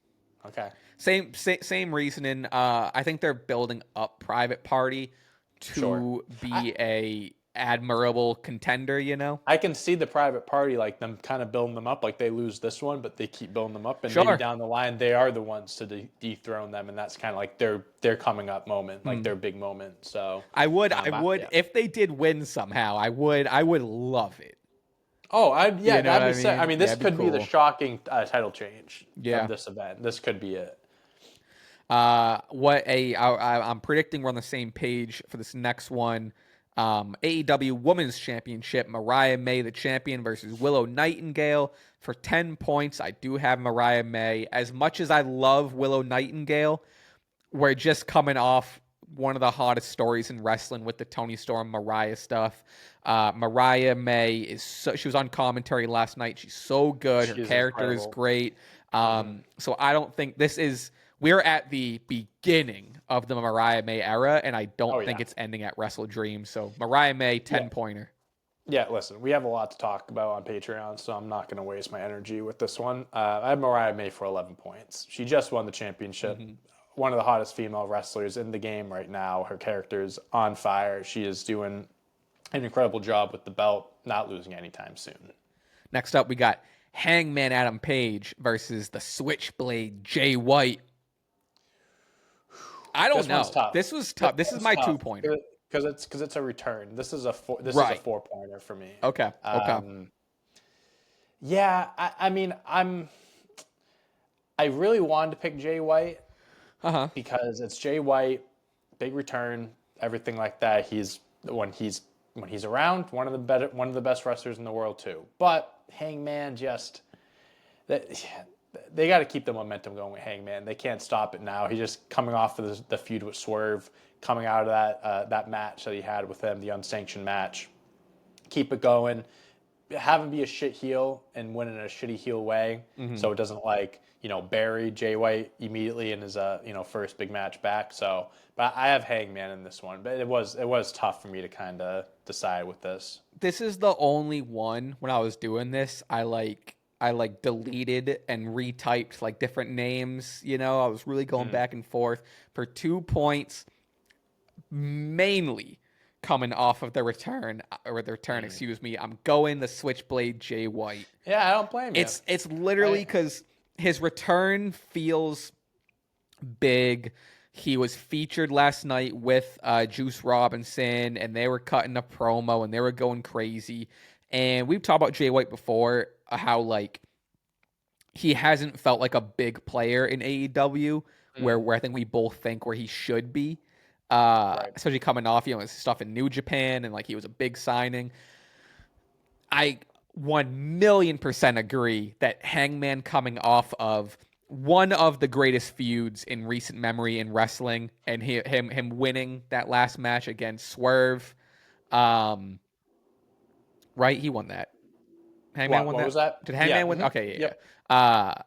Okay. Same reasoning. I think they're building up Private Party to be a admirable contender, I can see the Private Party, like them kind of building them up, like they lose this one, but they keep building them up, and maybe down the line they are the ones to dethrone them, and that's kind of like their coming up moment, like their big moment. So I would if they did win somehow, I would love it. Oh, that'd be sick. This could be the shocking title change of this event. This could be it. I'm predicting we're on the same page for this next one. AEW Women's Championship, Mariah May, the champion, versus Willow Nightingale for 10 points. I do have Mariah May. As much as I love Willow Nightingale, we're just coming off one of the hottest stories in wrestling with the Toni Storm Mariah stuff. Mariah May she was on commentary last night. She's so good. Her character is great. So I don't think we're at the beginning of the Mariah May era, and I don't think it's ending at WrestleDream. So Mariah May, 10-pointer. Yeah, listen, we have a lot to talk about on Patreon, so I'm not going to waste my energy with this one. I have Mariah May for 11 points. She just won the championship. Mm-hmm. One of the hottest female wrestlers in the game right now. Her character is on fire. She is doing an incredible job with the belt, not losing anytime soon. Next up, we got Hangman Adam Page versus the Switchblade Jay White. I don't know. This was tough. This is my 2-pointer because it's a return. This is a 4-pointer for me. Okay. Yeah, I really wanted to pick Jay White because it's Jay White, big return, everything like that. When he's around, one of the best wrestlers in the world too. But Hangman they got to keep the momentum going with Hangman. They can't stop it now. He's just coming off of the feud with Swerve, coming out of that match that he had with him, the unsanctioned match. Keep it going. Have him be a shit heel and win in a shitty heel way, so it doesn't bury Jay White immediately in his first big match back. So, but I have Hangman in this one. But it was tough for me to kind of decide with this. this is the only one when I was doing this, I deleted and retyped like different names. You know, I was really going back and forth for 2 points, mainly coming off of the return, excuse me. I'm going the Switchblade Jay White. Yeah, I don't blame you. It's literally because his return feels big. He was featured last night with Juice Robinson, and they were cutting a promo, and they were going crazy. And we've talked about Jay White before, how like he hasn't felt like a big player in AEW, where I think we both think where he should be. Especially coming off, his stuff in New Japan, and like he was a big signing. I 1,000,000% agree that Hangman coming off of one of the greatest feuds in recent memory in wrestling, and him winning that last match against Swerve, right? He won that. Hangman won that. What was that? Did Hangman win? Okay, yeah. Yep.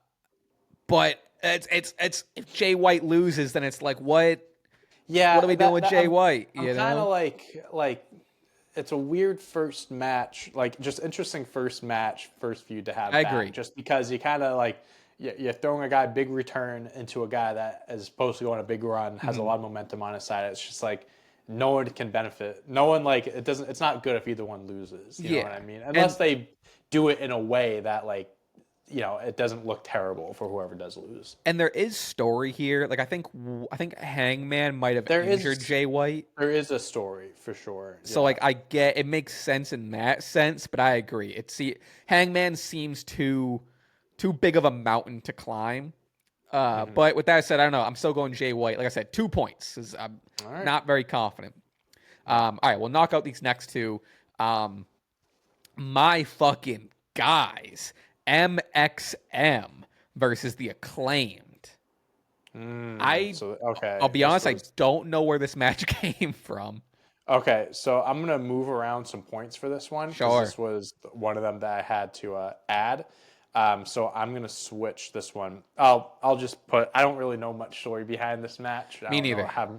But it's if Jay White loses, then it's like what? Yeah. What are we doing with Jay White? I'm kind of like it's a weird first match, like just interesting first feud to have. I agree. Just because you kind of like you're throwing a guy big return into a guy that is supposed to go on a big run, has a lot of momentum on his side. It's just like no one can benefit. No one like it doesn't. It's not good if either one loses. You know what I mean? Unless they do it in a way that like, it doesn't look terrible for whoever does lose. And there is story here. Like I think Hangman might have injured Jay White. There is a story for sure. So like I get it makes sense in that sense, but I agree. Hangman seems too big of a mountain to climb. But with that said, I don't know. I'm still going Jay White. Like I said, 2 points because I'm not very confident. All right, we'll knock out these next two. My fucking guys. MXM versus the Acclaimed. I'll be honest, I don't know where this match came from. Okay, so I'm gonna move around some points for this one. Sure. This was one of them that I had to add. So I'm gonna switch this one. I'll just put. I don't really know much story behind this match. Me neither. I have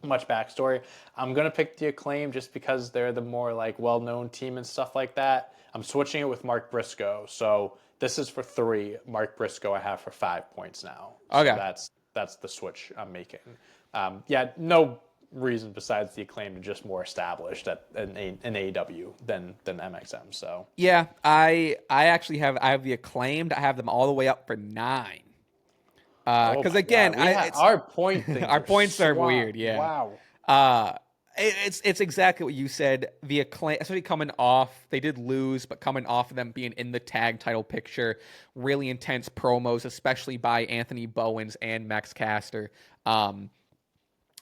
much backstory. I'm gonna pick the Acclaim just because they're the more like well-known team and stuff like that. I'm switching it with Mark Briscoe. So this is for 3. Mark Briscoe I have for 5 points now. Okay. So that's the switch I'm making. No reason besides the Acclaim to just more established in AEW than MXM. So yeah, I actually have the Acclaimed. I have them all the way up for 9. Because again, our points are weird. Yeah. Wow. It's exactly what you said. The Acclaim, especially coming off, they did lose, but coming off of them being in the tag title picture, really intense promos, especially by Anthony Bowens and Max Caster.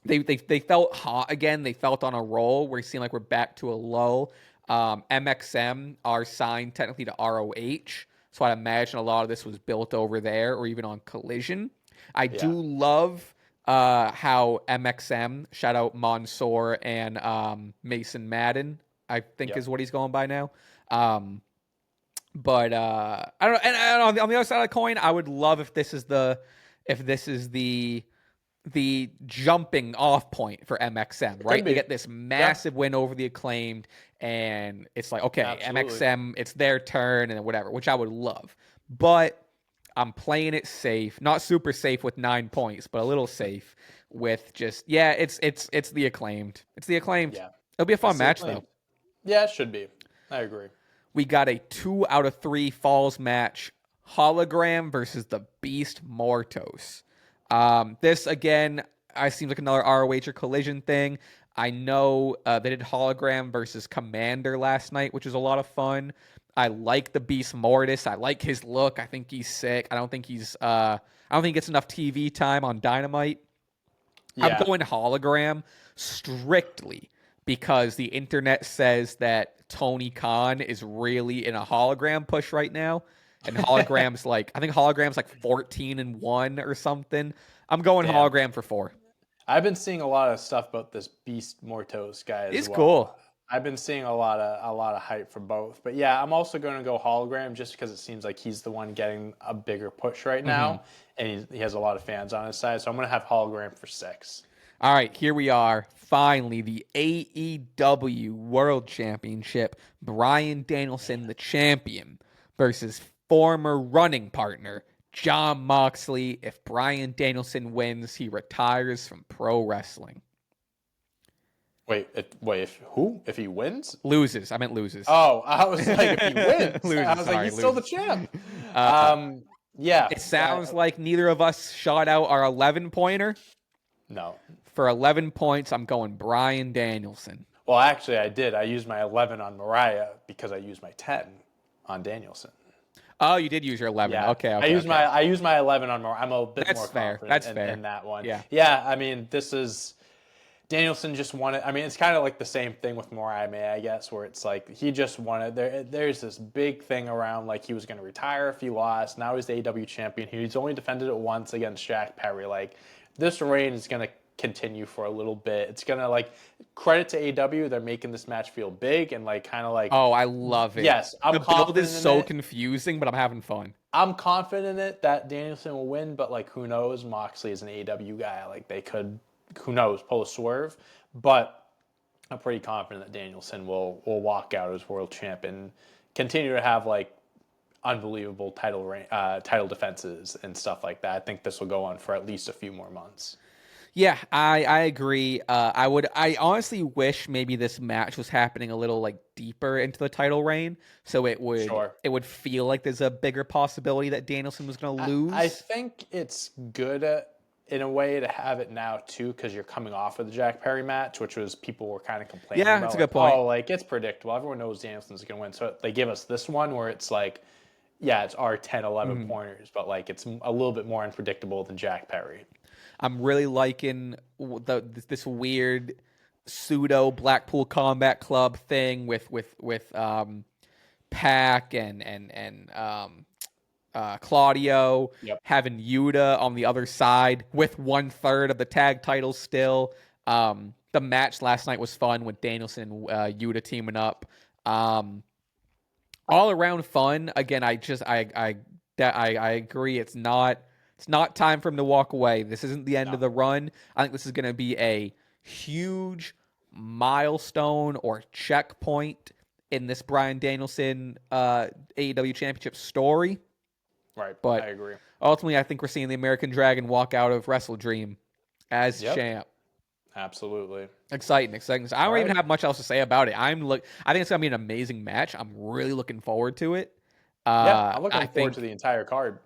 They felt hot again. They felt on a roll where it seemed like we're back to a low. MXM are signed technically to ROH, so I'd imagine a lot of this was built over there or even on Collision. I do love how MXM, shout out Mansoor and Mason Madden, I think is what he's going by now. But I don't know. And on the other side of the coin, I would love if this is the jumping off point for MXM, right? They get this massive win over the Acclaimed, and it's like, okay, absolutely. MXM, it's their turn and whatever, which I would love. But I'm playing it safe, not super safe with 9 points, but a little safe with just it's the Acclaimed. It's the Acclaimed. Yeah. It'll be a fun match though. Yeah, it should be. I agree. We got a 2 out of 3 falls match: Hologram versus the Beast Mortos. This again, seems like another ROH or Collision thing. I know they did Hologram versus Commander last night, which was a lot of fun. I like the Beast Mortis. I like his look. I think he's sick. I don't think he gets enough TV time on Dynamite. Yeah. I'm going Hologram strictly because the internet says that Tony Khan is really in a hologram push right now. And Hologram's I think Hologram's 14-1 or something. I'm going Hologram for 4. I've been seeing a lot of stuff about this Beast Mortos guy as well. It's cool. I've been seeing a lot of hype for both. But yeah, I'm also going to go Hologram just because it seems like he's the one getting a bigger push right now. And he has a lot of fans on his side. So I'm going to have Hologram for 6. All right, here we are. Finally, the AEW World Championship. Bryan Danielson, the champion, versus former running partner Jon Moxley. If Bryan Danielson wins, he retires from pro wrestling. Wait, if who? If he wins? Loses. I meant loses. Oh, I was like, if he wins. Loses, I was like, he's still the champ. Yeah. It sounds like neither of us shot out our 11-pointer. No. For 11 points, I'm going Bryan Danielson. Well, actually, I did. I used my 11 on Mariah because I used my 10 on Danielson. Oh, you did use your 11. Yeah. Okay. I used my 11 on Mariah. I'm a bit more confident in that one. Yeah. Yeah. I mean, this is Danielson just wanted. I mean, it's kind of like the same thing with Mariah May, I guess, where it's like he just wanted. There's this big thing around like he was going to retire if he lost. Now he's the AEW champion. He's only defended it once against Jack Perry. Like this reign is going to continue for a little bit. It's gonna credit to AEW. They're making this match feel big and kind of Oh, I love it. Yes, the build is so confusing, but I'm having fun. I'm confident in it that Danielson will win, but who knows? Moxley is an AEW guy. They could, who knows, pull a swerve. But I'm pretty confident that Danielson will walk out as world champ and continue to have unbelievable title defenses and stuff like that. I think this will go on for at least a few more months. Yeah, I agree. I honestly wish maybe this match was happening a little deeper into the title reign, so it would feel like there's a bigger possibility that Danielson was going to lose. I think it's good in a way to have it now too, because you're coming off of the Jack Perry match, which was people were kind of complaining about. Yeah, that's a good point. Oh, it's predictable. Everyone knows Danielson's going to win, so they give us this one where it's it's our 10, 11 pointers, but it's a little bit more unpredictable than Jack Perry. I'm really liking this weird pseudo Blackpool Combat Club thing with Pac and Claudio, having Yuta on the other side with 1/3 of the tag titles still. The match last night was fun with Danielson and Yuta teaming up. All around fun. Again, I agree. It's not time for him to walk away. This isn't the end of the run. I think this is going to be a huge milestone or checkpoint in this Bryan Danielson AEW Championship story. Right, but I agree. Ultimately, I think we're seeing the American Dragon walk out of WrestleDream as champ. Absolutely. Exciting. So I don't even have much else to say about it. I think it's going to be an amazing match. I'm really looking forward to it. I'm looking forward to the entire card.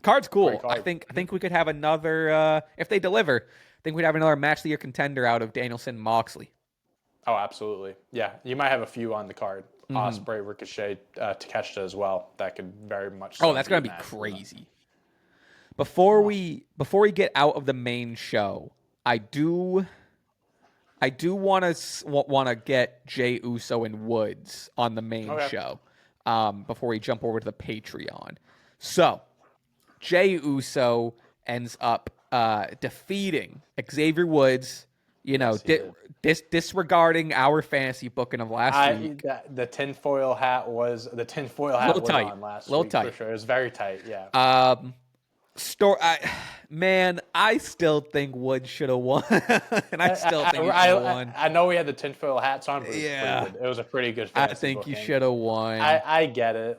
Card's cool. Card. I think we could have another if they deliver. I think we'd have another match of the year contender out of Danielson and Moxley. Oh, absolutely. Yeah, you might have a few on the card. Ospreay, Ricochet, Takeshita as well. That could very much. Oh, that's gonna be crazy. Before we get out of the main show, I do want to get Jey Uso and Woods on the main show. Before we jump over to the Patreon. So Jey Uso ends up defeating Xavier Woods, disregarding our fantasy booking of last week. The tinfoil hat was on last week. Tight. For sure. It was very tight, yeah. I still think Woods should have won. And I still think he should have won. I know we had the tinfoil hats on, but it was a pretty good fantasy I think booking. you should have won. I get it.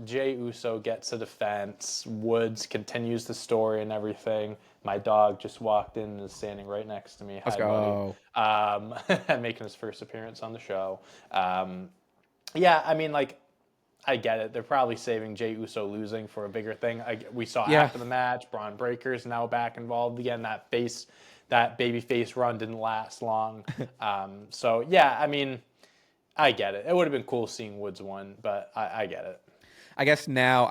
Jey Uso gets a defense. Woods continues the story and everything. My dog just walked in and is standing right next to me. Let's go. Making his first appearance on the show. I get it. They're probably saving Jey Uso losing for a bigger thing. We saw after the match, Braun Breaker's now back involved again. That baby face run didn't last long. I get it. It would have been cool seeing Woods win, but I get it. I guess now,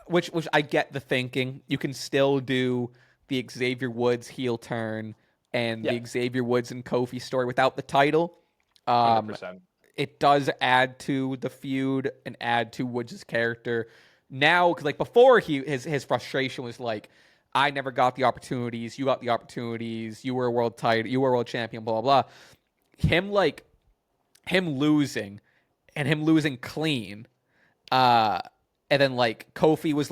which I get the thinking. You can still do the Xavier Woods heel turn and the Xavier Woods and Kofi story without the title. 100%. It does add to the feud and add to Woods' character. Now, because before his frustration was I never got the opportunities, you got the opportunities, you were a world champion, blah blah blah. Him losing and him losing clean, and then Kofi was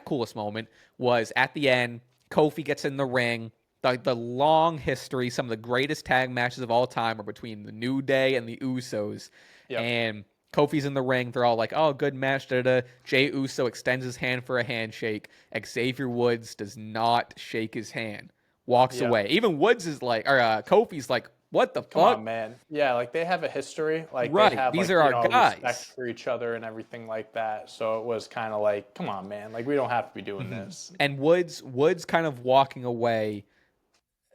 coolest moment was at the end. Kofi gets in the ring. The long history, some of the greatest tag matches of all time are between the New Day and the Usos. Yep. And Kofi's in the ring. They're all like, oh, good match. Da-da. Jey Uso extends his hand for a handshake. Xavier Woods does not shake his hand. Walks away. Even Woods is like, or Kofi's like, what the fuck? Come on, man. Yeah, like they have a history. Like right. They have, these like, are our guys. Respect for each other and everything like that. So it was kind of like, come on, man. Like we don't have to be doing this. And Woods kind of walking away.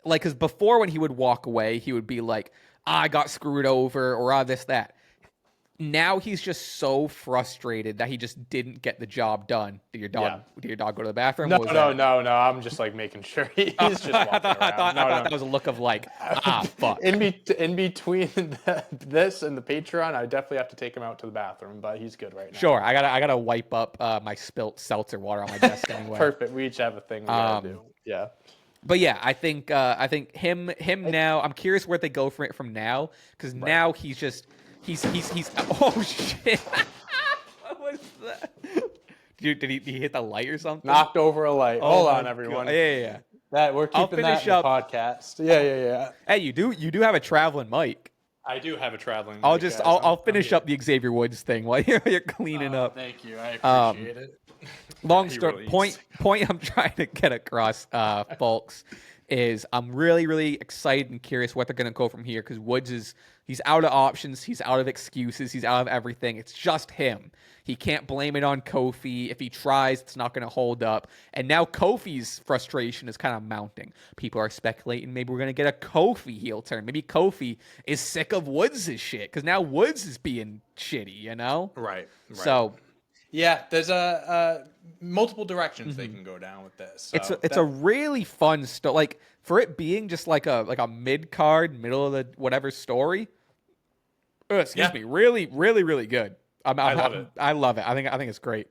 Like, because before when he would walk away, he would be like, I got screwed over or this, that. Now he's just so frustrated that he just didn't get the job done. Did your dog go to the bathroom? No. I'm just like making sure he's just walking around. I thought that was a look of like, fuck. In between this and the Patreon, I definitely have to take him out to the bathroom, but he's good right now. Sure, I gotta wipe up my spilt seltzer water on my desk anyway. Perfect. We each have a thing we gotta do. Yeah. But yeah, I think him now. I'm curious where they go from now, because now he's just. He's oh shit. What was that? Did he hit the light or something? Knocked over a light. Hold on, everyone. Yeah. We're keeping that in the podcast. Yeah. Hey, you do have a traveling mic. I do have a traveling mic. I'll finish up the Xavier Woods thing while you're cleaning up. Thank you. I appreciate it. Long story point I'm trying to get across, folks, is I'm really, really excited and curious what they're going to go from here, because Woods he's out of options, he's out of excuses, he's out of everything. It's just him. He can't blame it on Kofi. If he tries, it's not going to hold up. And now Kofi's frustration is kind of mounting. People are speculating maybe we're going to get a Kofi heel turn. Maybe Kofi is sick of Woods' shit, because now Woods is being shitty, you know? Right. So... yeah, there's multiple directions they can go down with this. So it's a really fun story. Like, for it being just like a mid card, middle of the whatever story. Excuse me, really, really, really good. I love it. I love it. I think it's great.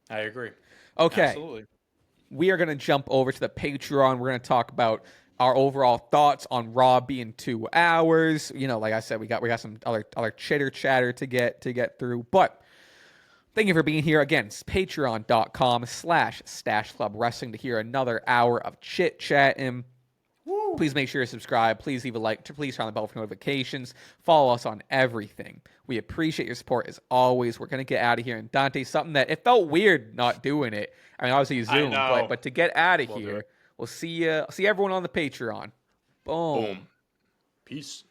I agree. Okay, absolutely. We are gonna jump over to the Patreon. We're gonna talk about our overall thoughts on Raw being 2 hours. You know, like I said, we got some other chitter chatter to get through, but. Thank you for being here. Again, it's patreon.com/Stache Club Wrestling to hear another hour of chit-chatting. Woo. Please make sure you subscribe. Please leave a like. Please turn on the bell for notifications. Follow us on everything. We appreciate your support as always. We're going to get out of here. And Dante, something that it felt weird not doing it. I mean, obviously you Zoom, but to get out of here, we'll see everyone on the Patreon. Boom. Peace.